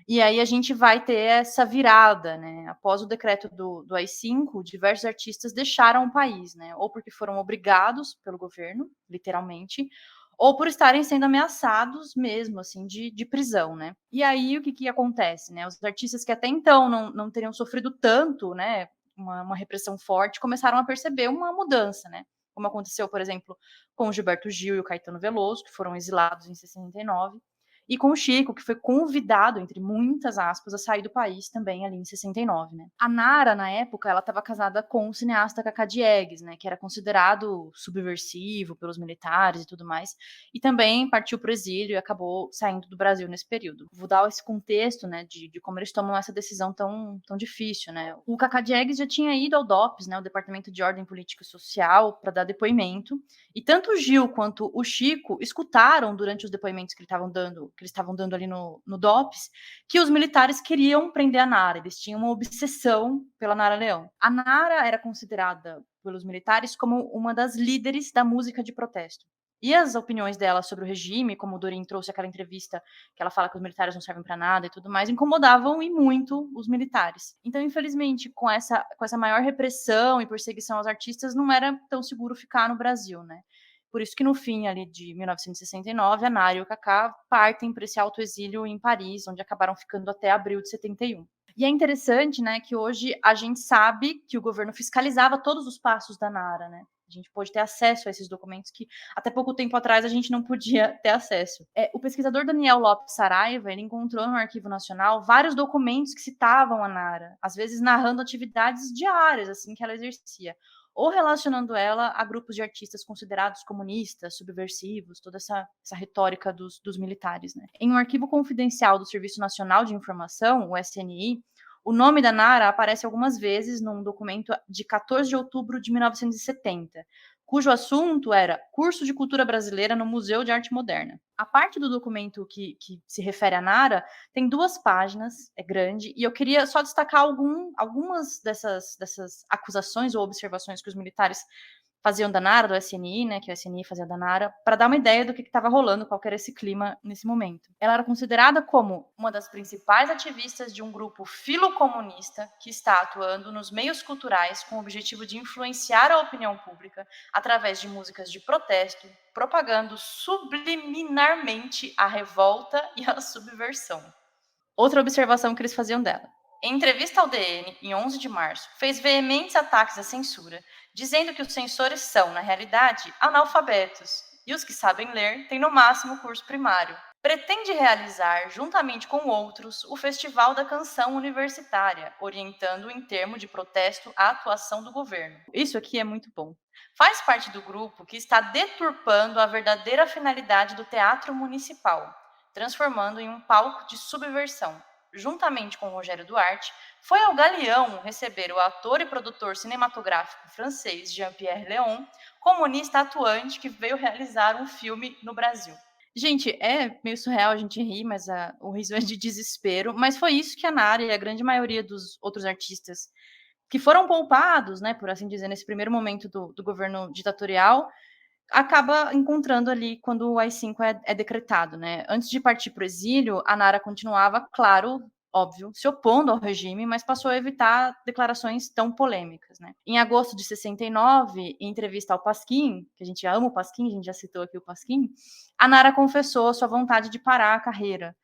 E aí a gente vai ter essa virada, né? Após o decreto do AI-5, diversos artistas deixaram o país, né? Ou porque foram obrigados pelo governo, literalmente, ou por estarem sendo ameaçados mesmo, assim, de prisão, né? E aí o que acontece, né? Os artistas que até então não teriam sofrido tanto, né? Uma repressão forte, começaram a perceber uma mudança, né? Como aconteceu, por exemplo, com o Gilberto Gil e o Caetano Veloso, que foram exilados em 69, e com o Chico, que foi convidado, entre muitas aspas, a sair do país também ali em 69, né? A Nara, na época, ela estava casada com o cineasta Cacá Diegues, né, que era considerado subversivo pelos militares e tudo mais, e também partiu para o exílio e acabou saindo do Brasil nesse período. Vou dar esse contexto, né, de como eles tomam essa decisão tão difícil, né? O Cacá Diegues já tinha ido ao DOPS, né, o Departamento de Ordem Política e Social, para dar depoimento, e tanto o Gil quanto o Chico escutaram durante os depoimentos que eles estavam dando ali no DOPS, que os militares queriam prender a Nara, eles tinham uma obsessão pela Nara Leão. A Nara era considerada pelos militares como uma das líderes da música de protesto. E as opiniões dela sobre o regime, como o Dorin trouxe aquela entrevista que ela fala que os militares não servem para nada e tudo mais, incomodavam e muito os militares. Então, infelizmente, com essa maior repressão e perseguição aos artistas, não era tão seguro ficar no Brasil, né? Por isso que no fim ali de 1969, a Nara e o Cacá partem para esse autoexílio em Paris, onde acabaram ficando até abril de 71. E é interessante, né, que hoje a gente sabe que o governo fiscalizava todos os passos da Nara, né? A gente pode ter acesso a esses documentos que até pouco tempo atrás a gente não podia ter acesso. O pesquisador Daniel Lopes Saraiva, ele encontrou no Arquivo Nacional vários documentos que citavam a Nara, às vezes narrando atividades diárias assim que ela exercia, ou relacionando ela a grupos de artistas considerados comunistas, subversivos, toda essa retórica dos militares, né? Em um arquivo confidencial do Serviço Nacional de Informação, o SNI, o nome da Nara aparece algumas vezes num documento de 14 de outubro de 1970, cujo assunto era Curso de Cultura Brasileira no Museu de Arte Moderna. A parte do documento que se refere a Nara tem 2 páginas, é grande, e eu queria só destacar algumas dessas acusações ou observações que os militares faziam da Nara, do SNI, né, que o SNI fazia da Nara, para dar uma ideia do que estava rolando, qual que era esse clima nesse momento. Ela era considerada como uma das principais ativistas de um grupo filocomunista que está atuando nos meios culturais com o objetivo de influenciar a opinião pública através de músicas de protesto, propagando subliminarmente a revolta e a subversão. Outra observação que eles faziam dela. Em entrevista ao DN, em 11 de março, fez veementes ataques à censura, dizendo que os censores são, na realidade, analfabetos, e os que sabem ler têm no máximo curso primário. Pretende realizar, juntamente com outros, o Festival da Canção Universitária, orientando em termo de protesto a atuação do governo. Isso aqui é muito bom. Faz parte do grupo que está deturpando a verdadeira finalidade do teatro municipal, transformando em um palco de subversão. Juntamente com Rogério Duarte, foi ao Galeão receber o ator e produtor cinematográfico francês Jean-Pierre Léon, comunista atuante que veio realizar um filme no Brasil. Gente, é meio surreal a gente rir, mas o riso é de desespero. Mas foi isso que a Nara e a grande maioria dos outros artistas que foram poupados, né, por assim dizer, nesse primeiro momento do governo ditatorial, acaba encontrando ali quando o AI-5 é decretado, né? Antes de partir para o exílio, a Nara continuava, claro, óbvio, se opondo ao regime, mas passou a evitar declarações tão polêmicas, né? Em agosto de 69, em entrevista ao Pasquim, que a gente ama o Pasquim, a gente já citou aqui o Pasquim, a Nara confessou sua vontade de parar a carreira.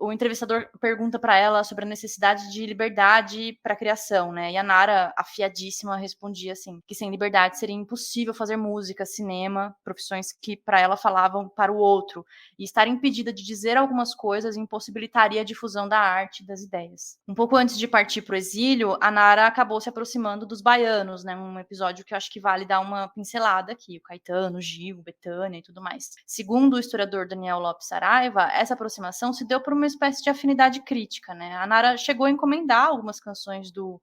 O entrevistador pergunta para ela sobre a necessidade de liberdade para a criação, né? E a Nara, afiadíssima, respondia assim, que sem liberdade seria impossível fazer música, cinema, profissões que para ela falavam para o outro. E estar impedida de dizer algumas coisas impossibilitaria a difusão da arte e das ideias. Um pouco antes de partir para o exílio, a Nara acabou se aproximando dos baianos, né? Um episódio que eu acho que vale dar uma pincelada aqui. O Caetano, o Gil, Bethânia e tudo mais. Segundo o historiador Daniel Lopes Saraiva, essa aproximação se deu por uma espécie de afinidade crítica, né? A Nara chegou a encomendar algumas canções do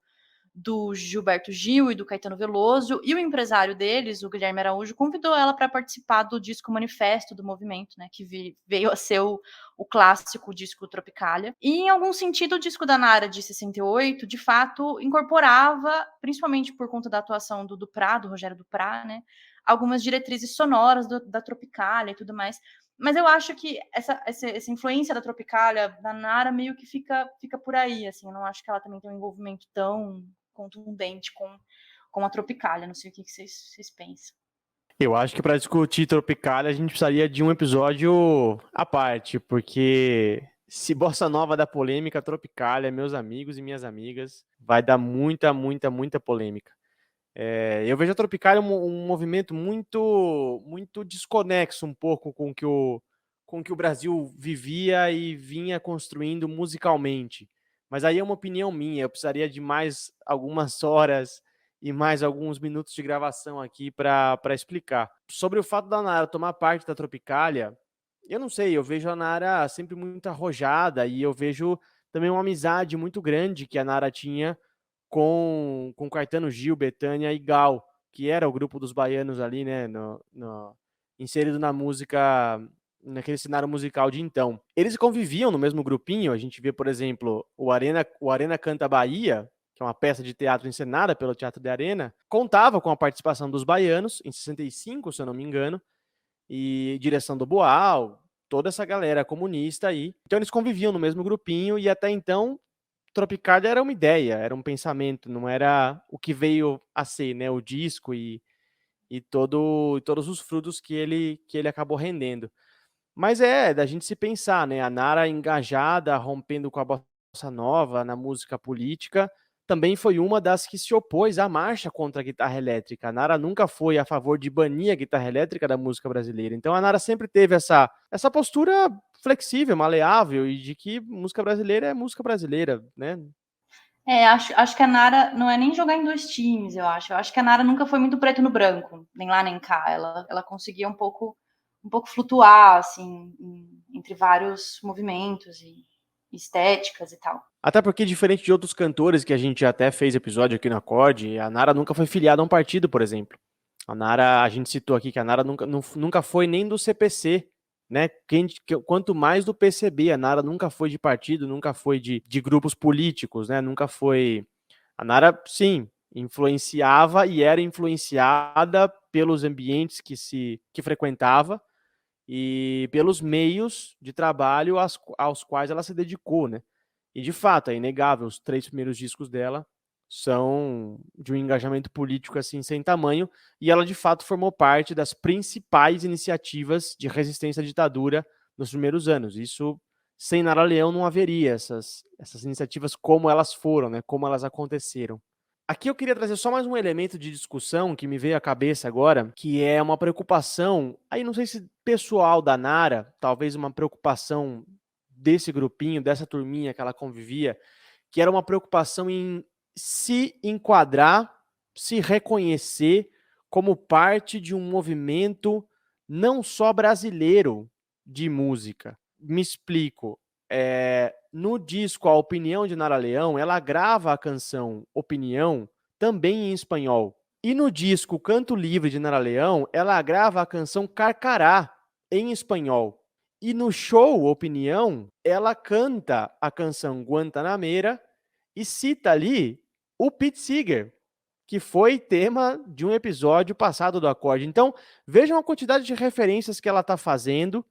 Gilberto Gil e do Caetano Veloso, e o empresário deles, o Guilherme Araújo, convidou ela para participar do disco Manifesto do Movimento, né, que veio a ser o clássico disco Tropicália. E, em algum sentido, o disco da Nara de 68, de fato, incorporava, principalmente por conta da atuação do Rogério Duprá, né, algumas diretrizes sonoras da Tropicália e tudo mais. Mas eu acho que essa influência da Tropicália, da Nara, meio que fica por aí, assim. Eu não acho que ela também tem um envolvimento tão contundente com a Tropicália. Não sei o que vocês pensam. Eu acho que para discutir Tropicália a gente precisaria de um episódio à parte, porque se bossa nova dá polêmica, Tropicália, meus amigos e minhas amigas, vai dar muita, muita, muita polêmica. Eu vejo a Tropicália um movimento muito, muito desconexo um pouco com o que o Brasil vivia e vinha construindo musicalmente. Mas aí é uma opinião minha, eu precisaria de mais algumas horas e mais alguns minutos de gravação aqui para explicar. Sobre o fato da Nara tomar parte da Tropicália, eu não sei, eu vejo a Nara sempre muito arrojada e eu vejo também uma amizade muito grande que a Nara tinha com Caetano, Gil, Bethânia e Gal, que era o grupo dos baianos ali, né, inserido na música, naquele cenário musical de então. Eles conviviam no mesmo grupinho, a gente vê, por exemplo, o Arena Canta Bahia, que é uma peça de teatro encenada pelo Teatro de Arena, contava com a participação dos baianos, em 65, se eu não me engano, e direção do Boal, toda essa galera comunista aí. Então eles conviviam no mesmo grupinho e até então Tropicália era uma ideia, era um pensamento, não era o que veio a ser, né, o disco e todos os frutos que ele acabou rendendo. Mas da gente se pensar, né, a Nara engajada, rompendo com a bossa nova na música política, também foi uma das que se opôs à marcha contra a guitarra elétrica. A Nara nunca foi a favor de banir a guitarra elétrica da música brasileira. Então a Nara sempre teve essa postura flexível, maleável, e de que música brasileira é música brasileira, né? Acho que a Nara não é nem jogar em dois times, eu acho. Eu acho que a Nara nunca foi muito preto no branco, nem lá nem cá. Ela conseguia um pouco flutuar, assim, entre vários movimentos e estéticas e tal. Até porque, diferente de outros cantores que a gente até fez episódio aqui no Acorde, a Nara nunca foi filiada a um partido, por exemplo. A Nara, a gente citou aqui que a Nara nunca foi nem do CPC, né? Quanto mais do PCB, a Nara nunca foi de partido, nunca foi de grupos políticos, né? Nunca foi. A Nara, sim, influenciava e era influenciada pelos ambientes que frequentava e pelos meios de trabalho aos quais ela se dedicou, né? E de fato, é inegável, os 3 primeiros discos dela são de um engajamento político assim sem tamanho, e ela de fato formou parte das principais iniciativas de resistência à ditadura nos primeiros anos. Isso, sem Nara Leão, não haveria essas iniciativas como elas foram, né? Como elas aconteceram. Aqui eu queria trazer só mais um elemento de discussão que me veio à cabeça agora, que é uma preocupação, aí não sei se pessoal da Nara, talvez uma preocupação desse grupinho, dessa turminha que ela convivia, que era uma preocupação em se enquadrar, se reconhecer como parte de um movimento não só brasileiro de música. Me explico. No disco A Opinião de Nara Leão, ela grava a canção Opinião também em espanhol. E no disco Canto Livre de Nara Leão, ela grava a canção Carcará em espanhol. E no show Opinião, ela canta a canção Guantanamera e cita ali o Pete Seeger, que foi tema de um episódio passado do Acorde. Então, vejam a quantidade de referências que ela está fazendo,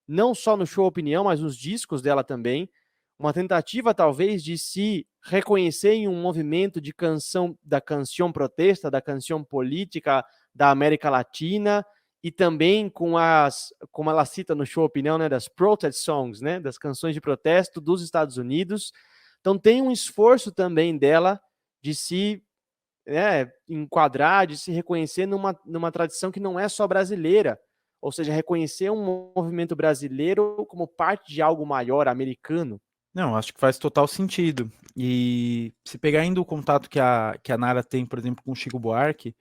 não só no show Opinião, mas nos discos dela também. Uma tentativa, talvez, de se reconhecer em um movimento de canção, da canção protesta, da canção política da América Latina, e também com como ela cita no show Opinião, né, das protest songs, né, das canções de protesto dos Estados Unidos. Então tem um esforço também dela de se enquadrar, de se reconhecer numa tradição que não é só brasileira, ou seja, reconhecer um movimento brasileiro como parte de algo maior, americano. Não, acho que faz total sentido. E se pegar ainda o contato que a Nara tem, por exemplo, com o Chico Buarque,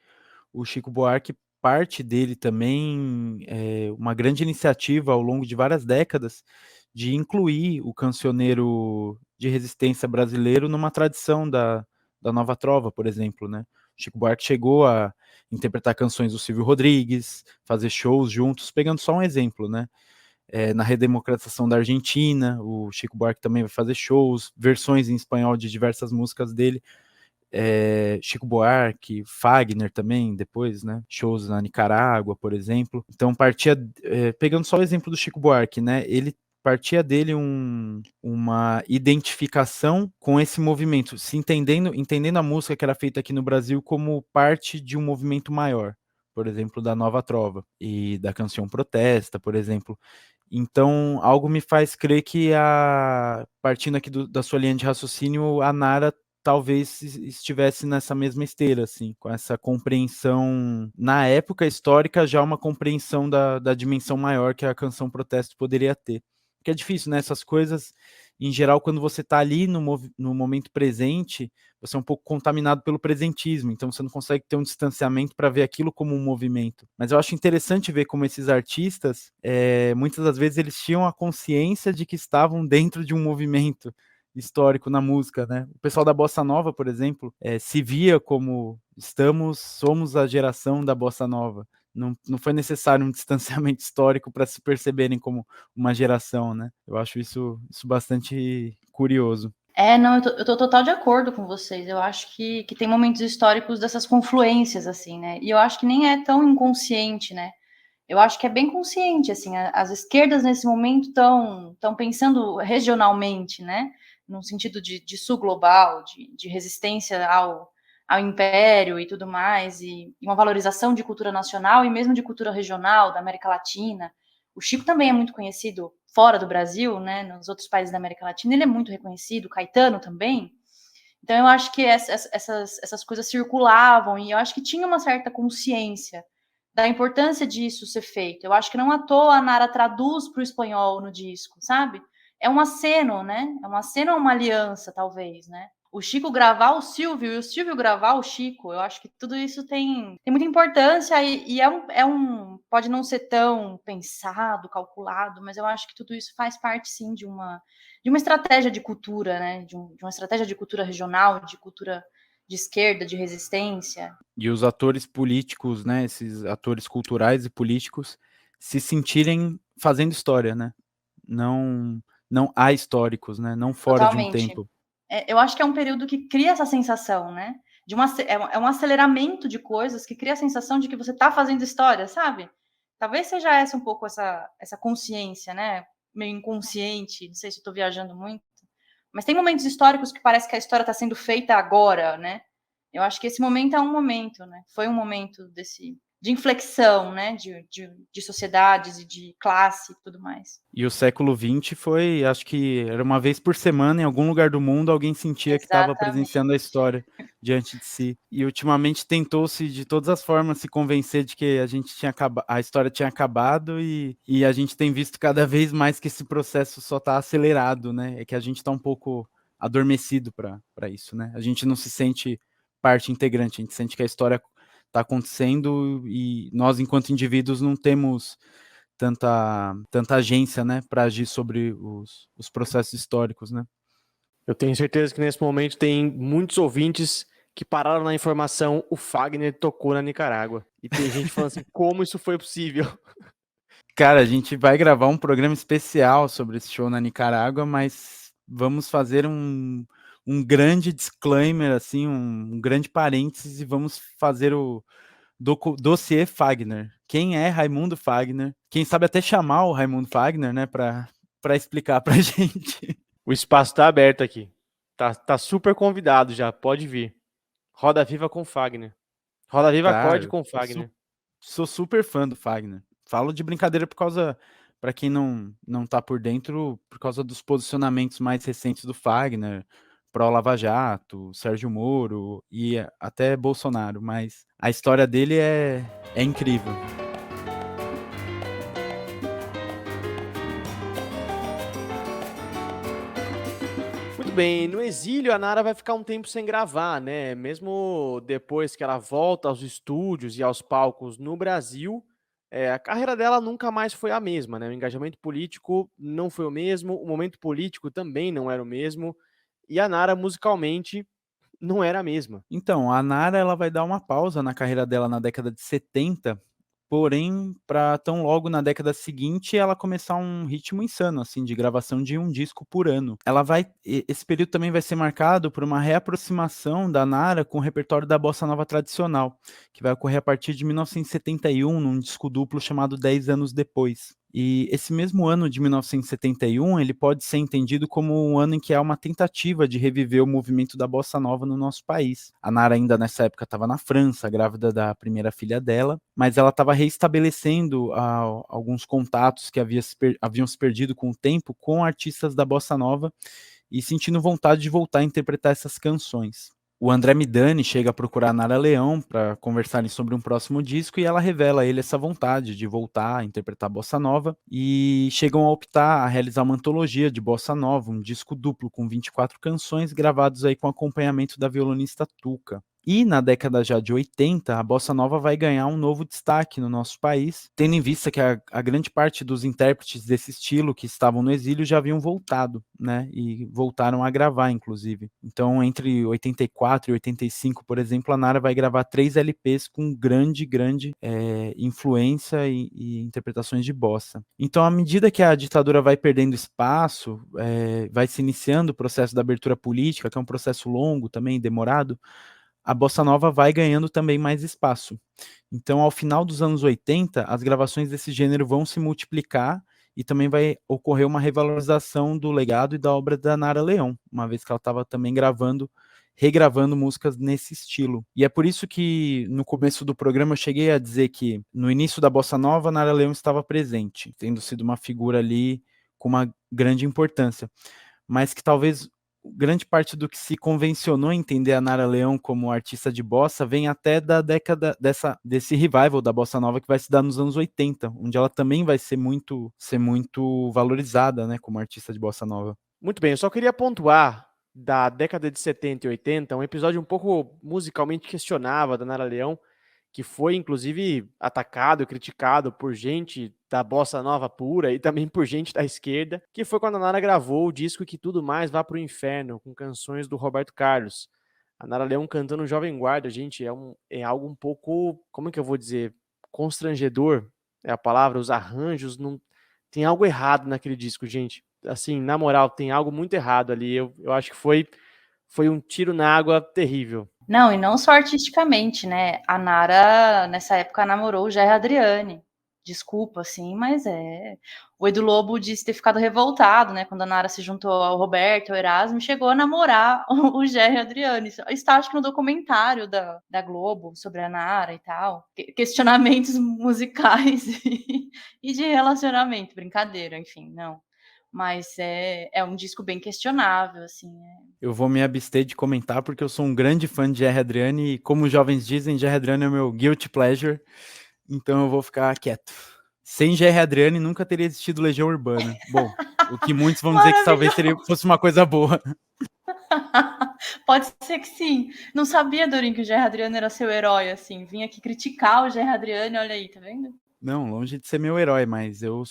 parte dele também é uma grande iniciativa ao longo de várias décadas de incluir o cancioneiro de resistência brasileiro numa tradição da Nova Trova, por exemplo, né? O Chico Buarque chegou a interpretar canções do Silvio Rodrigues, fazer shows juntos, pegando só um exemplo, né? Na redemocratização da Argentina, o Chico Buarque também vai fazer shows, versões em espanhol de diversas músicas dele. Chico Buarque, Fagner também, depois, né? Shows na Nicarágua, por exemplo. Então, pegando só o exemplo do Chico Buarque, né? Ele partia dele uma identificação com esse movimento, entendendo a música que era feita aqui no Brasil como parte de um movimento maior, por exemplo, da Nova Trova e da canção Protesta, por exemplo. Então, algo me faz crer que, partindo aqui da sua linha de raciocínio, a Nara talvez estivesse nessa mesma esteira, assim, com essa compreensão, na época histórica, já uma compreensão da dimensão maior que a canção Protesto poderia ter. Porque é difícil, né? Essas coisas, em geral, quando você está ali no momento presente, você é um pouco contaminado pelo presentismo, então você não consegue ter um distanciamento para ver aquilo como um movimento. Mas eu acho interessante ver como esses artistas, muitas das vezes, eles tinham a consciência de que estavam dentro de um movimento histórico na música, né? O pessoal da Bossa Nova, por exemplo, se via como somos a geração da Bossa Nova. Não foi necessário um distanciamento histórico para se perceberem como uma geração, né? Eu acho isso bastante curioso. Não, eu tô total de acordo com vocês. Eu acho que tem momentos históricos dessas confluências, assim, né? E eu acho que nem é tão inconsciente, né? Eu acho que é bem consciente, assim, as esquerdas nesse momento estão pensando regionalmente, né? No sentido de sul global, de resistência ao império e tudo mais, e uma valorização de cultura nacional e mesmo de cultura regional da América Latina. O Chico também é muito conhecido fora do Brasil, né? Nos outros países da América Latina ele é muito reconhecido, o Caetano também. Então eu acho que essas coisas circulavam e eu acho que tinha uma certa consciência da importância disso ser feito. Eu acho que não à toa a Nara traduz para o espanhol no disco, sabe? É um aceno, né? É um aceno a uma aliança, talvez, né? O Chico gravar o Silvio e o Silvio gravar o Chico, eu acho que tudo isso tem muita importância e pode não ser tão pensado, calculado, mas eu acho que tudo isso faz parte, sim, de uma estratégia de cultura, né? De uma estratégia de cultura regional, de cultura de esquerda, de resistência. E os atores políticos, né, esses atores culturais e políticos, se sentirem fazendo história, né? Não há históricos, né? Não fora de um tempo. eu acho que é um período que cria essa sensação, né? É um aceleramento de coisas que cria a sensação de que você está fazendo história, sabe? Talvez seja essa um pouco essa consciência, né? Meio inconsciente, não sei se estou viajando muito, mas tem momentos históricos que parece que a história está sendo feita agora, né? Eu acho que esse momento é um momento, né? Foi um momento de inflexão, né? De sociedades e de classe e tudo mais. E o século XX foi, acho que era uma vez por semana, em algum lugar do mundo, alguém sentia que estava Exatamente. presenciando a história diante de si. E ultimamente tentou-se de todas as formas se convencer de que a história tinha acabado e a gente tem visto cada vez mais que esse processo só está acelerado, né? É que a gente está um pouco adormecido para isso, né? A gente não se sente parte integrante, a gente sente que a história está acontecendo e nós, enquanto indivíduos, não temos tanta agência, né, para agir sobre os processos históricos, né? Eu tenho certeza que nesse momento tem muitos ouvintes que pararam na informação, o Fagner tocou na Nicarágua. E tem gente falando assim, como isso foi possível? Cara, a gente vai gravar um programa especial sobre esse show na Nicarágua, mas vamos fazer um grande disclaimer, assim, um grande parênteses, e vamos fazer o dossiê Fagner. Quem é Raimundo Fagner? Quem sabe até chamar o Raimundo Fagner, né, para explicar pra gente. O espaço tá aberto aqui. Tá super convidado já, pode vir. Roda Viva com Fagner. Roda Viva acorde Claro, com Fagner. sou super fã do Fagner. Falo de brincadeira para quem não tá por dentro, por causa dos posicionamentos mais recentes do Fagner, pró Lava Jato, Sérgio Moro e até Bolsonaro, mas a história dele é incrível. Muito bem, no exílio a Nara vai ficar um tempo sem gravar, né? Mesmo depois que ela volta aos estúdios e aos palcos no Brasil, a carreira dela nunca mais foi a mesma, né? O engajamento político não foi o mesmo, o momento político também não era o mesmo, e a Nara musicalmente não era a mesma. Então, a Nara ela vai dar uma pausa na carreira dela na década de 70, porém, para tão logo na década seguinte ela começar um ritmo insano, assim, de gravação de um disco por ano. Esse período também vai ser marcado por uma reaproximação da Nara com o repertório da bossa nova tradicional, que vai ocorrer a partir de 1971, num disco duplo chamado 10 anos depois. E esse mesmo ano de 1971, ele pode ser entendido como um ano em que há uma tentativa de reviver o movimento da bossa nova no nosso país. A Nara ainda nessa época estava na França, grávida da primeira filha dela, mas ela estava reestabelecendo alguns contatos que haviam se perdido com o tempo com artistas da bossa nova e sentindo vontade de voltar a interpretar essas canções. O André Midani chega a procurar a Nara Leão para conversarem sobre um próximo disco e ela revela a ele essa vontade de voltar a interpretar bossa nova e chegam a optar a realizar uma antologia de bossa nova, um disco duplo com 24 canções gravados aí com acompanhamento da violonista Tuca. E na década já de 80, a bossa nova vai ganhar um novo destaque no nosso país, tendo em vista que a grande parte dos intérpretes desse estilo que estavam no exílio já haviam voltado, né? E voltaram a gravar, inclusive. Então, entre 84 e 85, por exemplo, a Nara vai gravar 3 LPs com grande influência e interpretações de bossa. Então, à medida que a ditadura vai perdendo espaço, vai se iniciando o processo da abertura política, que é um processo longo também, demorado, a bossa nova vai ganhando também mais espaço. Então, ao final dos anos 80, as gravações desse gênero vão se multiplicar e também vai ocorrer uma revalorização do legado e da obra da Nara Leão, uma vez que ela estava também regravando músicas nesse estilo. E é por isso que no começo do programa eu cheguei a dizer que no início da bossa nova, Nara Leão estava presente, tendo sido uma figura ali com uma grande importância, mas que talvez grande parte do que se convencionou entender a Nara Leão como artista de bossa vem até da década desse revival da bossa nova que vai se dar nos anos 80, onde ela também vai ser muito valorizada, né, como artista de bossa nova. Muito bem, eu só queria pontuar da década de 70 e 80, um episódio um pouco musicalmente questionável da Nara Leão, que foi inclusive atacado e criticado por gente da bossa nova pura e também por gente da esquerda, que foi quando a Nara gravou o disco Que Tudo Mais Vá Pro Inferno, com canções do Roberto Carlos. A Nara Leão cantando Jovem Guarda, gente, é algo um pouco, como é que eu vou dizer, constrangedor, é a palavra, os arranjos, não tem algo errado naquele disco, gente. Assim, na moral, tem algo muito errado ali, eu acho que foi foi um tiro na água terrível. Não, e não só artisticamente, né? A Nara, nessa época, namorou o Gerry Adriani. Desculpa, assim, mas o Edu Lobo disse ter ficado revoltado, né? Quando a Nara se juntou ao Roberto, ao Erasmo, chegou a namorar o Gerry Adriani. Está, acho que no documentário da Globo sobre a Nara e tal. Questionamentos musicais e de relacionamento, brincadeira, enfim, não. Mas é um disco bem questionável, assim. Eu vou me abster de comentar porque eu sou um grande fã de Gerry Adriani e, como os jovens dizem, Gerry Adriani é o meu guilty pleasure, então eu vou ficar quieto. Sem Gerry Adriani nunca teria existido Legião Urbana. Bom, o que muitos vão dizer que talvez fosse uma coisa boa. Pode ser que sim. Não sabia, Dorinho, que o Gerry Adriani era seu herói, assim. Vim aqui criticar o Gerry Adriani, olha aí, tá vendo? Não, longe de ser meu herói, mas eu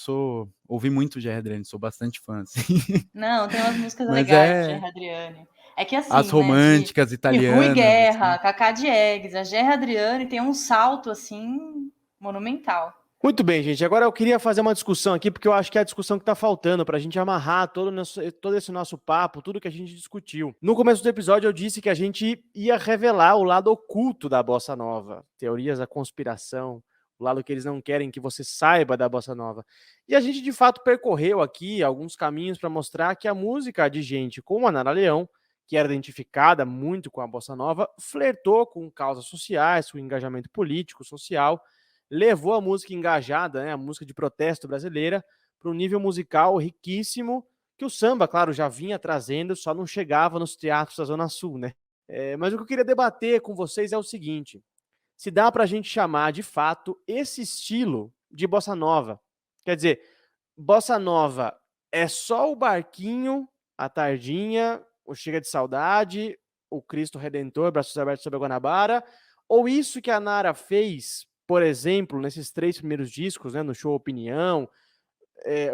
ouvi muito Gerry Adriani, sou bastante fã, assim. Não, tem umas músicas Mas legais do Gerry Adriani. É que assim, as românticas de italianas. Rui Guerra, assim. Cacá Diegues, a Gerry Adriani tem um salto, assim, monumental. Muito bem, gente. Agora eu queria fazer uma discussão aqui, porque eu acho que é a discussão que está faltando para a gente amarrar todo esse nosso papo, tudo que a gente discutiu. No começo do episódio eu disse que a gente ia revelar o lado oculto da Bossa Nova, teorias da conspiração, o lado que eles não querem que você saiba da Bossa Nova. E a gente de fato percorreu aqui alguns caminhos para mostrar que a música de gente como a Nara Leão, que era identificada muito com a Bossa Nova, flertou com causas sociais, com engajamento político, social, levou a música engajada, né, a música de protesto brasileira, para um nível musical riquíssimo, que o samba, claro, já vinha trazendo, só não chegava nos teatros da Zona Sul, né? Mas o que eu queria debater com vocês é o seguinte: se dá para a gente chamar, de fato, esse estilo de bossa nova. Quer dizer, bossa nova é só o barquinho, a tardinha, o Chega de Saudade, o Cristo Redentor, Braços Abertos sobre a Guanabara, ou isso que a Nara fez, por exemplo, nesses 3 primeiros discos, né, no Show Opinião,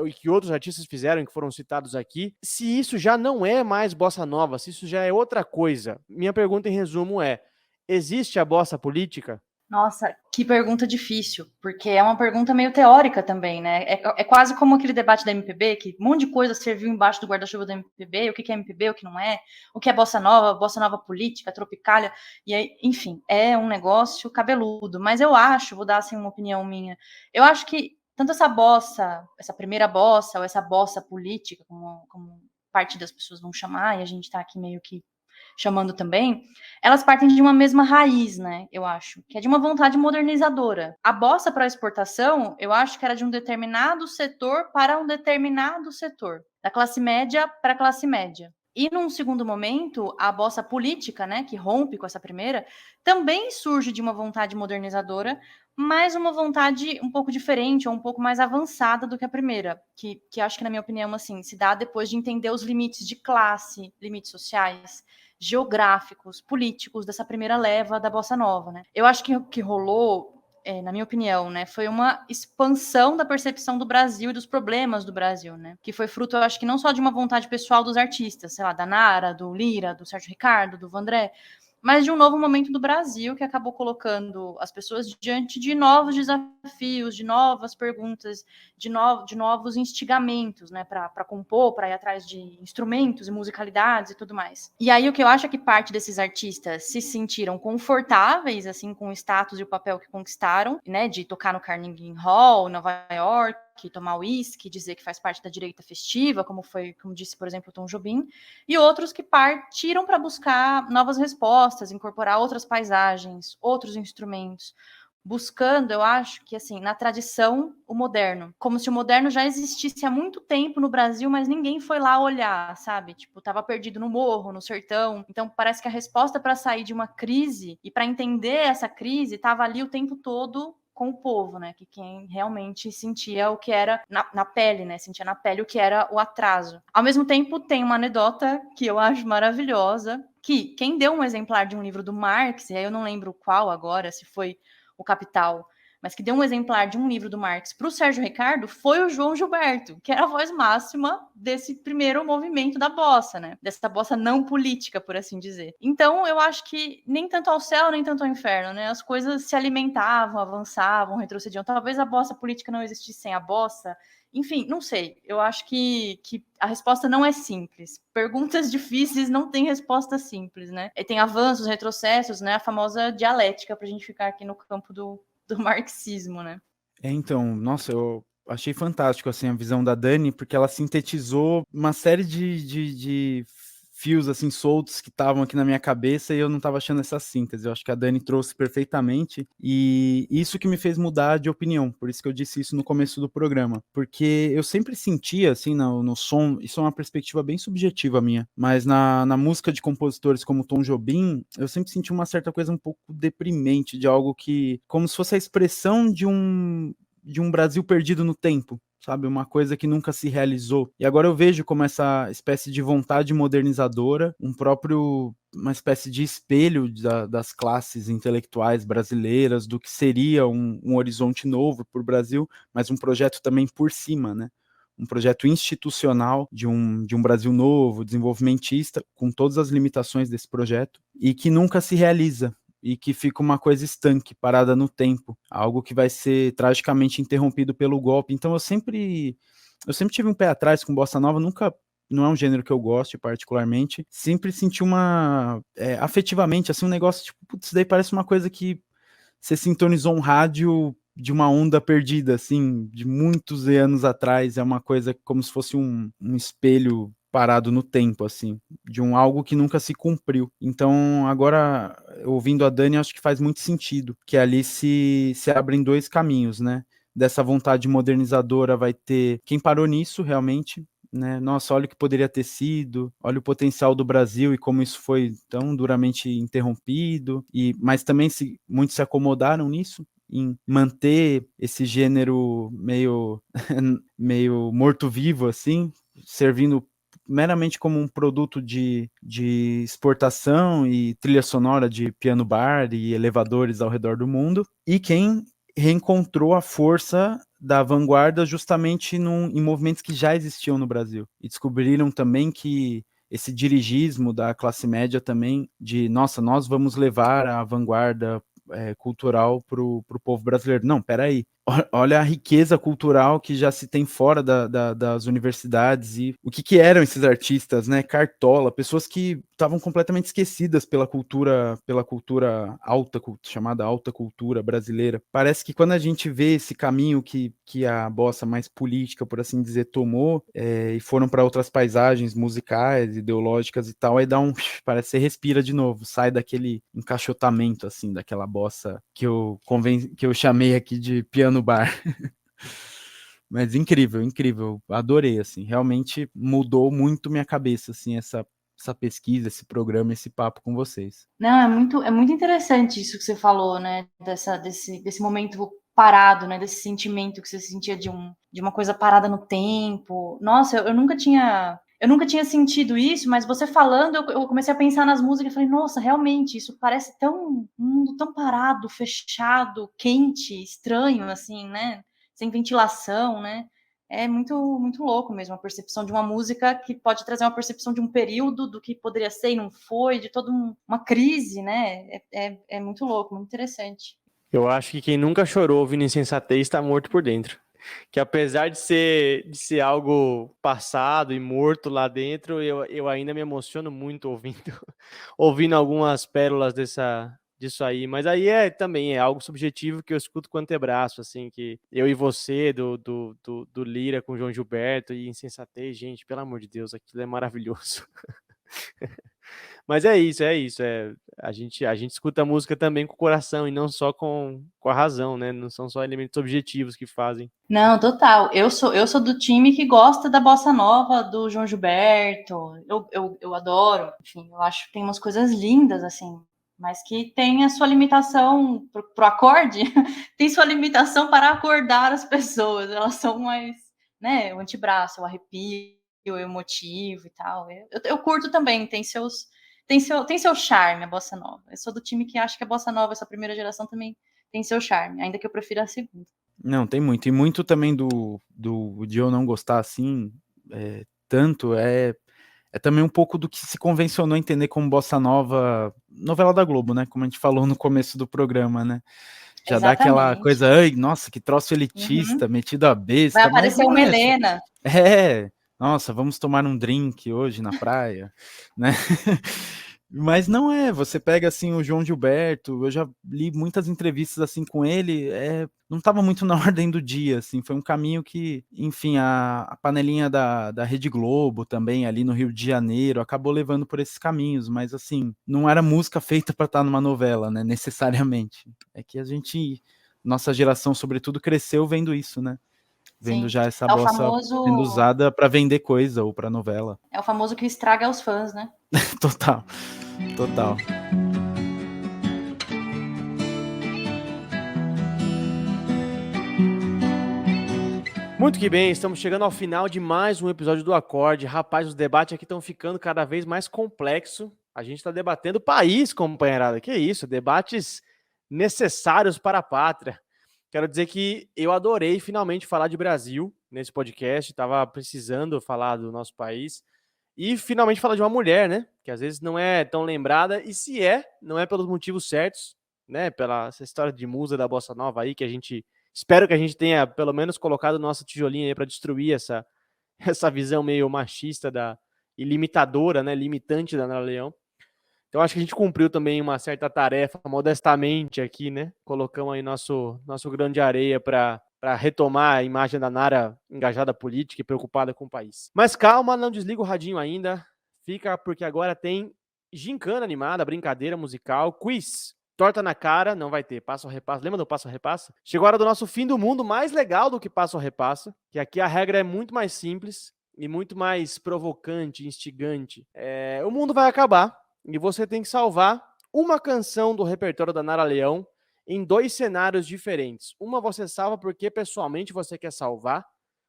e que outros artistas fizeram, que foram citados aqui, se isso já não é mais bossa nova, se isso já é outra coisa. Minha pergunta em resumo é: existe a bossa política? Nossa, que pergunta difícil, porque é uma pergunta meio teórica também, né? É quase como aquele debate da MPB, que um monte de coisa serviu embaixo do guarda-chuva da MPB, o que é MPB, o que não é, o que é bossa nova política, tropicália, e aí, enfim, é um negócio cabeludo. Mas eu acho, vou dar assim uma opinião minha, eu acho que tanto essa bossa, essa primeira bossa, ou essa bossa política, como parte das pessoas vão chamar, e a gente tá aqui meio que chamando também, elas partem de uma mesma raiz, né? Eu acho, que é de uma vontade modernizadora. A bossa para exportação, eu acho que era de um determinado setor para um determinado setor, da classe média para a classe média. E num segundo momento, a bossa política, né, que rompe com essa primeira, também surge de uma vontade modernizadora, mas uma vontade um pouco diferente, ou um pouco mais avançada do que a primeira, que acho que, na minha opinião, assim, se dá depois de entender os limites de classe, limites sociais, geográficos, políticos dessa primeira leva da bossa nova, né? Eu acho que o que rolou, na minha opinião, né, foi uma expansão da percepção do Brasil e dos problemas do Brasil, né? Que foi fruto, eu acho que não só de uma vontade pessoal dos artistas, sei lá, da Nara, do Lira, do Sérgio Ricardo, do Vandré, mas de um novo momento do Brasil que acabou colocando as pessoas diante de novos desafios, de novas perguntas, de novos instigamentos, né, para compor, para ir atrás de instrumentos e musicalidades e tudo mais. E aí o que eu acho é que parte desses artistas se sentiram confortáveis assim com o status e o papel que conquistaram, né, de tocar no Carnegie Hall, Nova York, tomar uísque, dizer que faz parte da direita festiva, como disse, por exemplo, o Tom Jobim, e outros que partiram para buscar novas respostas, incorporar outras paisagens, outros instrumentos, buscando, eu acho que, assim, na tradição, o moderno. Como se o moderno já existisse há muito tempo no Brasil, mas ninguém foi lá olhar, sabe? Tipo, tava perdido no morro, no sertão. Então, parece que a resposta para sair de uma crise e para entender essa crise estava ali o tempo todo com o povo, né? Que quem realmente sentia o que era na pele, né? Sentia na pele o que era o atraso. Ao mesmo tempo, tem uma anedota que eu acho maravilhosa, que quem deu um exemplar de um livro do Marx, e aí eu não lembro qual agora, se foi O Capital, mas que deu um exemplar de um livro do Marx para o Sérgio Ricardo, foi o João Gilberto, que era a voz máxima desse primeiro movimento da bossa, né? Dessa bossa não política, por assim dizer. Então, eu acho que nem tanto ao céu, nem tanto ao inferno, né? As coisas se alimentavam, avançavam, retrocediam. Talvez a bossa política não existisse sem a bossa. Enfim, não sei. Eu acho que a resposta não é simples. Perguntas difíceis não têm resposta simples, né? E tem avanços, retrocessos, né? A famosa dialética, para a gente ficar aqui no campo do marxismo, né? Então, nossa, eu achei fantástico, assim, a visão da Dani, porque ela sintetizou uma série de fios, assim, soltos que estavam aqui na minha cabeça e eu não estava achando essa síntese. Eu acho que a Dani trouxe perfeitamente e isso que me fez mudar de opinião, por isso que eu disse isso no começo do programa, porque eu sempre sentia, assim, no som, isso é uma perspectiva bem subjetiva minha, mas na música de compositores como Tom Jobim, eu sempre senti uma certa coisa um pouco deprimente, de algo que, como se fosse a expressão de um Brasil perdido no tempo, sabe? Uma coisa que nunca se realizou. E agora eu vejo como essa espécie de vontade modernizadora, uma espécie de espelho das classes intelectuais brasileiras, do que seria um horizonte novo para o Brasil, mas um projeto também por cima, né? Um projeto institucional de um Brasil novo, desenvolvimentista, com todas as limitações desse projeto, e que nunca se realiza, e que fica uma coisa estanque, parada no tempo, algo que vai ser tragicamente interrompido pelo golpe. Então eu sempre tive um pé atrás com bossa nova, nunca, não é um gênero que eu goste particularmente, sempre senti afetivamente, assim, um negócio tipo, putz, isso daí parece uma coisa que você sintonizou um rádio de uma onda perdida, assim, de muitos anos atrás, é uma coisa como se fosse um espelho parado no tempo, assim, de algo que nunca se cumpriu. Então, agora, ouvindo a Dani, acho que faz muito sentido, que ali se abrem dois caminhos, né? Dessa vontade modernizadora vai ter quem parou nisso, realmente, né? Nossa, olha o que poderia ter sido, olha o potencial do Brasil e como isso foi tão duramente interrompido, mas também muitos se acomodaram nisso, em manter esse gênero meio, meio morto-vivo, assim, servindo meramente como um produto de exportação e trilha sonora de piano bar e elevadores ao redor do mundo, e quem reencontrou a força da vanguarda justamente em movimentos que já existiam no Brasil. E descobriram também que esse dirigismo da classe média também, nossa, nós vamos levar a vanguarda cultural para o povo brasileiro. Não, peraí. Olha a riqueza cultural que já se tem fora das universidades e o que eram esses artistas, né? Cartola, pessoas que estavam completamente esquecidas pela cultura alta, chamada alta cultura brasileira. Parece que quando a gente vê esse caminho que a bossa mais política, por assim dizer, tomou e foram para outras paisagens musicais, ideológicas e tal, aí parece que você respira de novo, sai daquele encaixotamento, assim, daquela bossa que eu chamei aqui de piano no bar. Mas incrível, incrível. Adorei, assim. Realmente mudou muito minha cabeça, assim, essa pesquisa, esse programa, esse papo com vocês. Não, é muito interessante isso que você falou, né? Desse momento parado, né? Desse sentimento que você sentia de uma coisa parada no tempo. Nossa, eu nunca tinha sentido isso, mas você falando, eu comecei a pensar nas músicas e falei, nossa, realmente, isso parece um mundo tão parado, fechado, quente, estranho, assim, né? Sem ventilação, né? É muito, muito louco mesmo a percepção de uma música que pode trazer uma percepção de um período, do que poderia ser e não foi, de toda uma crise, né? É muito louco, muito interessante. Eu acho que quem nunca chorou ouvindo Insensatez está morto por dentro. Que apesar de ser algo passado e morto lá dentro, eu ainda me emociono muito ouvindo algumas pérolas disso aí. Mas aí também é algo subjetivo que eu escuto com o antebraço, assim, que eu e você, do Lira com o João Gilberto e Insensatez, gente, pelo amor de Deus, aquilo é maravilhoso. Mas é isso. A gente escuta a música também com o coração e não só com a razão, né? Não são só elementos objetivos que fazem. Não, total. Eu sou do time que gosta da bossa nova do João Gilberto. Eu adoro. Enfim, eu acho que tem umas coisas lindas, assim, mas que tem a sua limitação pro acorde, tem sua limitação para acordar as pessoas. Elas são mais, né? O antebraço, o arrepio, o emotivo e tal. Eu curto também, tem seu charme, a bossa nova. Eu sou do time que acha que a bossa nova, essa primeira geração, também tem seu charme, ainda que eu prefira a segunda. Não, tem muito. E muito também de eu não gostar assim, tanto, é também um pouco do que se convencionou entender como bossa nova, novela da Globo, né? Como a gente falou no começo do programa, né? Já dá aquela Exatamente. coisa, ai, nossa, que troço elitista, metido a besta. Vai aparecer uma Helena. Nossa, vamos tomar um drink hoje na praia, né? Mas não é, você pega assim o João Gilberto, eu já li muitas entrevistas assim com ele, não estava muito na ordem do dia, assim, foi um caminho que, enfim, a panelinha da Rede Globo também, ali no Rio de Janeiro, acabou levando por esses caminhos, mas assim, não era música feita para estar numa novela, né, necessariamente. É que nossa geração, sobretudo, cresceu vendo isso, né? Vendo Sim. já essa É o bossa famoso... sendo usada para vender coisa ou para novela. É o famoso que estraga os fãs, né? Total. Muito que bem, estamos chegando ao final de mais um episódio do Acorde. Rapaz, os debates aqui estão ficando cada vez mais complexos. A gente está debatendo o país, companheirada. Que isso, debates necessários para a pátria. Quero dizer que eu adorei finalmente falar de Brasil nesse podcast. Estava precisando falar do nosso país. E finalmente falar de uma mulher, né? Que às vezes não é tão lembrada. E se não é pelos motivos certos, né? Pela essa história de musa da Bossa Nova aí, que a gente... Espero que a gente tenha, pelo menos, colocado nossa tijolinha aí para destruir essa visão meio machista e limitadora, né? Limitante da Nara Leão. Então, acho que a gente cumpriu também uma certa tarefa, modestamente aqui, né? Colocamos aí nosso grão de areia para retomar a imagem da Nara engajada política e preocupada com o país. Mas calma, não desliga o radinho ainda. Fica, porque agora tem gincana animada, brincadeira musical, quiz. Torta na cara, não vai ter. Passo ou repassa. Lembra do passo ou repassa? Chegou a hora do nosso fim do mundo, mais legal do que passo ou repassa. Que aqui a regra é muito mais simples e muito mais provocante, instigante. O mundo vai acabar e você tem que salvar uma canção do repertório da Nara Leão em 2 cenários diferentes. Uma você salva porque pessoalmente você quer salvar,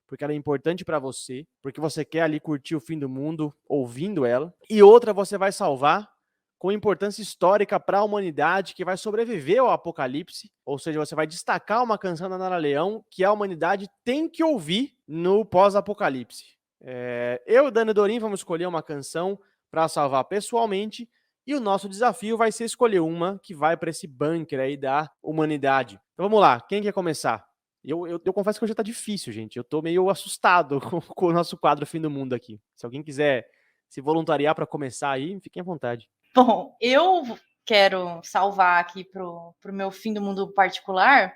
porque ela é importante para você, porque você quer ali curtir o fim do mundo ouvindo ela. E outra você vai salvar com importância histórica para a humanidade, que vai sobreviver ao apocalipse, ou seja, você vai destacar uma canção da Nara Leão que a humanidade tem que ouvir no pós-apocalipse. Eu e Dani Dorim vamos escolher uma canção para salvar pessoalmente, e o nosso desafio vai ser escolher uma que vai para esse bunker aí da humanidade. Então vamos lá, quem quer começar? Eu confesso que hoje tá difícil, gente. Eu tô meio assustado com o nosso quadro Fim do Mundo aqui. Se alguém quiser se voluntariar para começar aí, fiquem à vontade. Bom, eu quero salvar aqui pro meu fim do mundo particular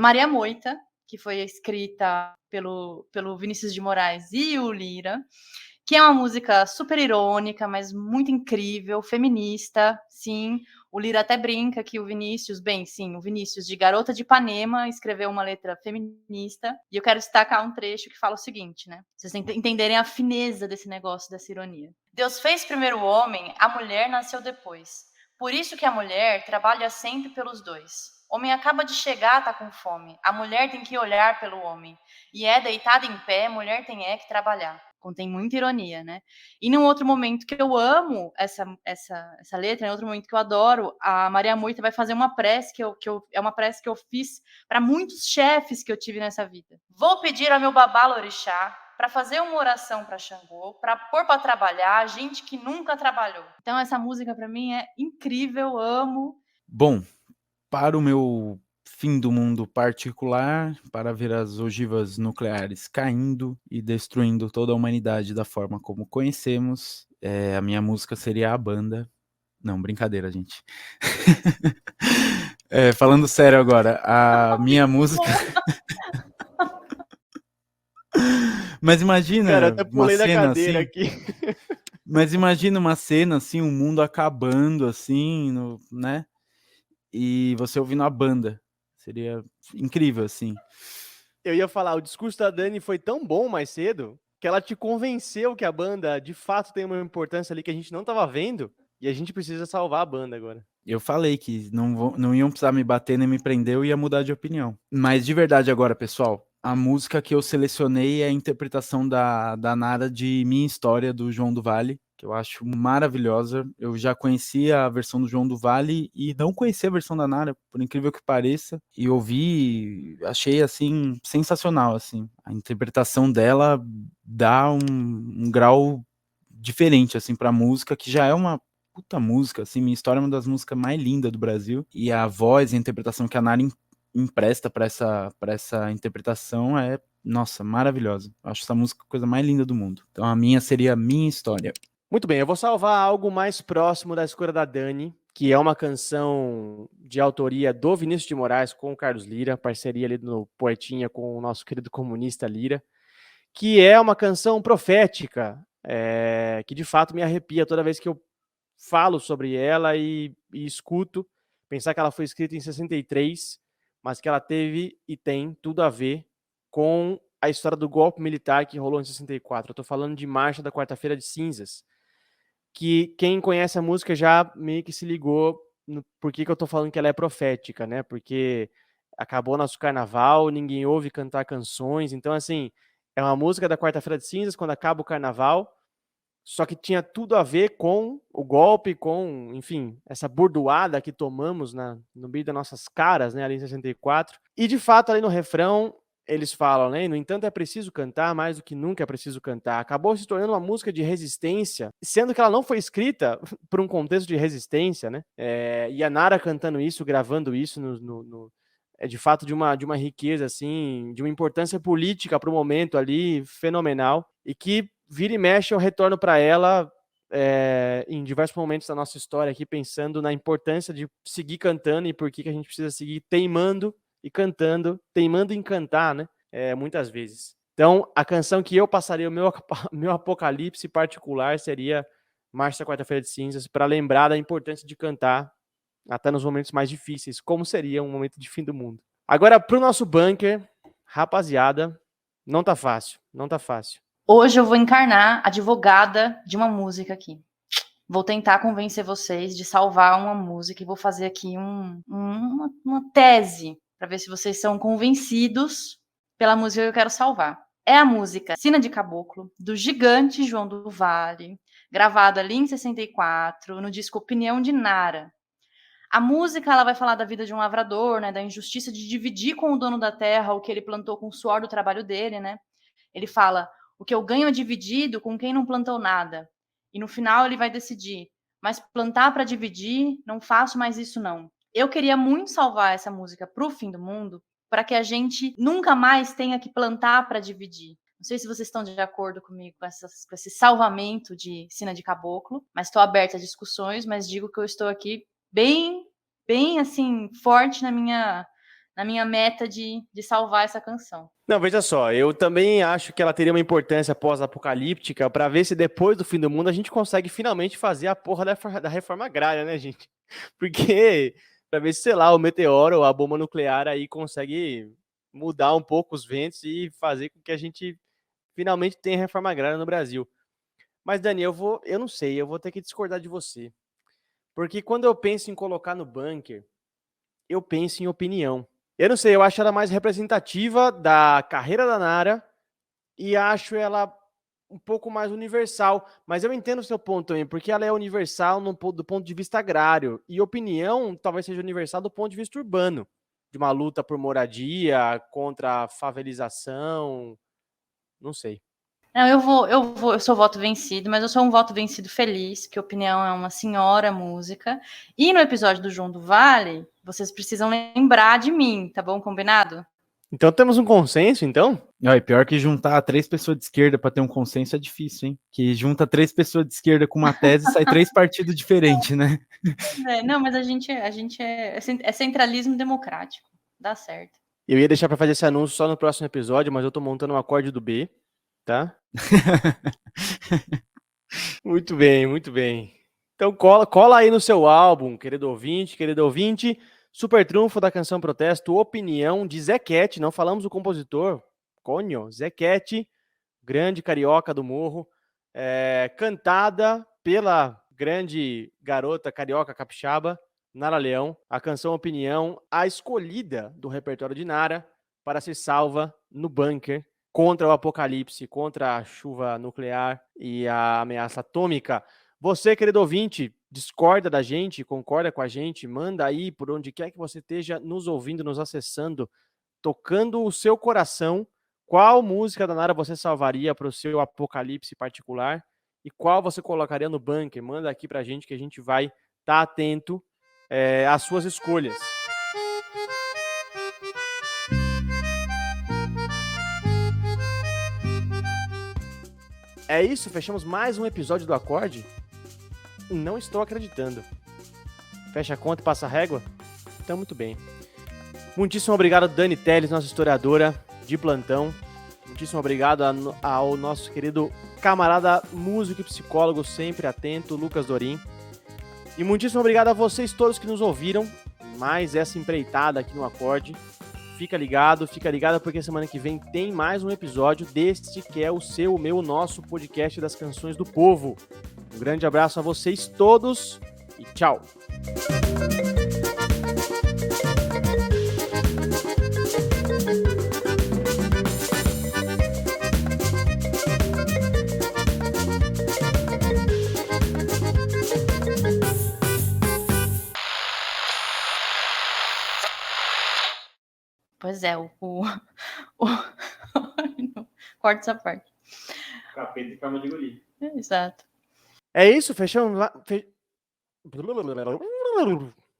Maria Moita, que foi escrita pelo Vinícius de Moraes e o Lira, que é uma música super irônica, mas muito incrível, feminista, sim. O Lira até brinca que o Vinícius de Garota de Ipanema escreveu uma letra feminista, e eu quero destacar um trecho que fala o seguinte, né? Vocês entenderem a fineza desse negócio, dessa ironia. Deus fez primeiro o homem, a mulher nasceu depois. Por isso que a mulher trabalha sempre pelos dois. Homem acaba de chegar, tá com fome. A mulher tem que olhar pelo homem. E deitada em pé, mulher tem que trabalhar. Contém muita ironia, né? E num outro momento que eu amo essa letra, em outro momento que eu adoro, a Maria Moita vai fazer uma prece é uma prece que eu fiz para muitos chefes que eu tive nessa vida. Vou pedir ao meu babá Lorixá para fazer uma oração para Xangô, para pôr para trabalhar gente que nunca trabalhou. Então essa música para mim é incrível, amo. Bom, para o meu fim do mundo particular, para ver as ogivas nucleares caindo e destruindo toda a humanidade da forma como conhecemos, a minha música seria A Banda. Não, brincadeira, gente. Falando sério agora, a minha música... Mas imagina, cara, até pulei uma cena da cadeira assim, aqui. Mas imagina uma cena assim, o mundo acabando assim, né? E você ouvindo a banda. Seria incrível, assim. Eu ia falar, o discurso da Dani foi tão bom mais cedo que ela te convenceu que a banda de fato tem uma importância ali que a gente não tava vendo e a gente precisa salvar a banda agora. Eu falei que não iam precisar me bater nem me prender, eu ia mudar de opinião. Mas de verdade agora, pessoal, a música que eu selecionei é a interpretação da Nara de Minha História, do João do Vale, que eu acho maravilhosa. Eu já conhecia a versão do João do Vale e não conhecia a versão da Nara, por incrível que pareça. E ouvi, achei, assim, sensacional, assim. A interpretação dela dá um grau diferente, assim, pra música, que já é uma puta música, assim. Minha História é uma das músicas mais lindas do Brasil. E a voz e a interpretação que a Nara empresta pra essa interpretação é, nossa, maravilhosa. Acho essa música a coisa mais linda do mundo. Então a minha seria Minha História. Muito bem, eu vou salvar algo mais próximo da escolha da Dani, que é uma canção de autoria do Vinícius de Moraes com o Carlos Lyra, parceria ali no Poetinha com o nosso querido comunista Lyra, que é uma canção profética, que de fato me arrepia toda vez que eu falo sobre ela e escuto. Pensar que ela foi escrita em 63, mas que ela teve e tem tudo a ver com a história do golpe militar que rolou em 64. Eu tô falando de Marcha da Quarta-feira de Cinzas, que quem conhece a música já meio que se ligou no por que eu tô falando que ela é profética, né? Porque acabou nosso carnaval, ninguém ouve cantar canções, então assim, é uma música da Quarta-feira de Cinzas, quando acaba o carnaval, só que tinha tudo a ver com o golpe, com, enfim, essa burdoada que tomamos no meio das nossas caras, né, ali em 64. E, de fato, ali no refrão, eles falam, né, no entanto, é preciso cantar, mais do que nunca é preciso cantar. Acabou se tornando uma música de resistência, sendo que ela não foi escrita por um contexto de resistência, né, e a Nara cantando isso, gravando isso é de fato de uma riqueza, assim, de uma importância política para o momento ali, fenomenal, e que vira e mexe eu retorno para ela em diversos momentos da nossa história aqui, pensando na importância de seguir cantando e por que a gente precisa seguir teimando e cantando, teimando em cantar, né? Muitas vezes. Então, a canção que eu passaria o meu apocalipse particular seria Marcha da Quarta-feira de Cinzas, para lembrar da importância de cantar até nos momentos mais difíceis, como seria um momento de fim do mundo. Agora, pro nosso bunker, rapaziada, não tá fácil, não tá fácil. Hoje eu vou encarnar advogada de uma música aqui. Vou tentar convencer vocês de salvar uma música e vou fazer aqui uma tese para ver se vocês são convencidos pela música que eu quero salvar. É a música Sina de Caboclo, do gigante João do Vale, gravada ali em 64, no disco Opinião de Nara. A música ela vai falar da vida de um lavrador, né, da injustiça de dividir com o dono da terra o que ele plantou com o suor do trabalho dele, né? Ele fala: o que eu ganho é dividido com quem não plantou nada. E no final ele vai decidir: mas plantar para dividir, não faço mais isso não. Eu queria muito salvar essa música para o fim do mundo, para que a gente nunca mais tenha que plantar para dividir. Não sei se vocês estão de acordo comigo com esse salvamento de Sina de Caboclo, mas estou aberta a discussões, mas digo que eu estou aqui bem assim, forte na minha meta de salvar essa canção. Não, veja só, eu também acho que ela teria uma importância pós-apocalíptica para ver se depois do fim do mundo a gente consegue finalmente fazer a porra da reforma agrária, né, gente? Porque para ver se, sei lá, o meteoro ou a bomba nuclear aí consegue mudar um pouco os ventos e fazer com que a gente finalmente tenha reforma agrária no Brasil. Mas, Dani, eu não sei, eu vou ter que discordar de você. Porque quando eu penso em colocar no bunker, eu penso em opinião. Eu não sei, eu acho ela mais representativa da carreira da Nara e acho ela um pouco mais universal. Mas eu entendo o seu ponto também, porque ela é universal do ponto de vista agrário. E opinião talvez seja universal do ponto de vista urbano. De uma luta por moradia, contra a favelização, não sei. Não, eu sou voto vencido, mas eu sou um voto vencido feliz, que Opinião é uma senhora música. E no episódio do João do Vale, vocês precisam lembrar de mim, tá bom? Combinado? Então temos um consenso, então? E pior que juntar 3 pessoas de esquerda para ter um consenso é difícil, hein? Que junta 3 pessoas de esquerda com uma tese e sai 3 partidos diferentes, né? Não, mas a gente é centralismo democrático. Dá certo. Eu ia deixar para fazer esse anúncio só no próximo episódio, mas eu tô montando um acorde do B, tá? Muito bem, muito bem. Então cola aí no seu álbum, querido ouvinte, super trunfo da canção Protesto, Opinião de Zequete, não falamos do compositor, Conho, Zequete, grande carioca do morro, cantada pela grande garota carioca capixaba, Nara Leão, a canção Opinião, a escolhida do repertório de Nara para ser salva no bunker contra o apocalipse, contra a chuva nuclear e a ameaça atômica. Você, querido ouvinte, discorda da gente, concorda com a gente, manda aí por onde quer que você esteja nos ouvindo, nos acessando, tocando o seu coração. Qual música da Nara você salvaria para o seu apocalipse particular e qual você colocaria no bunker? Manda aqui pra gente que a gente vai estar atento às suas escolhas. É isso, fechamos mais um episódio do Acorde? Não estou acreditando. Fecha a conta e passa a régua? Então, muito bem. Muitíssimo obrigado, Dani Telles, nossa historiadora de plantão. Muitíssimo obrigado ao nosso querido camarada músico e psicólogo sempre atento, Lucas Dorim. E muitíssimo obrigado a vocês todos que nos ouviram. Mais essa empreitada aqui no Acorde. Fica ligado, porque semana que vem tem mais um episódio deste que é o seu, o meu, o nosso podcast das canções do povo. Um grande abraço a vocês todos e tchau! Pois é, corta essa parte. Capeta e calma de engolir. Exato. É isso, fechamos lá.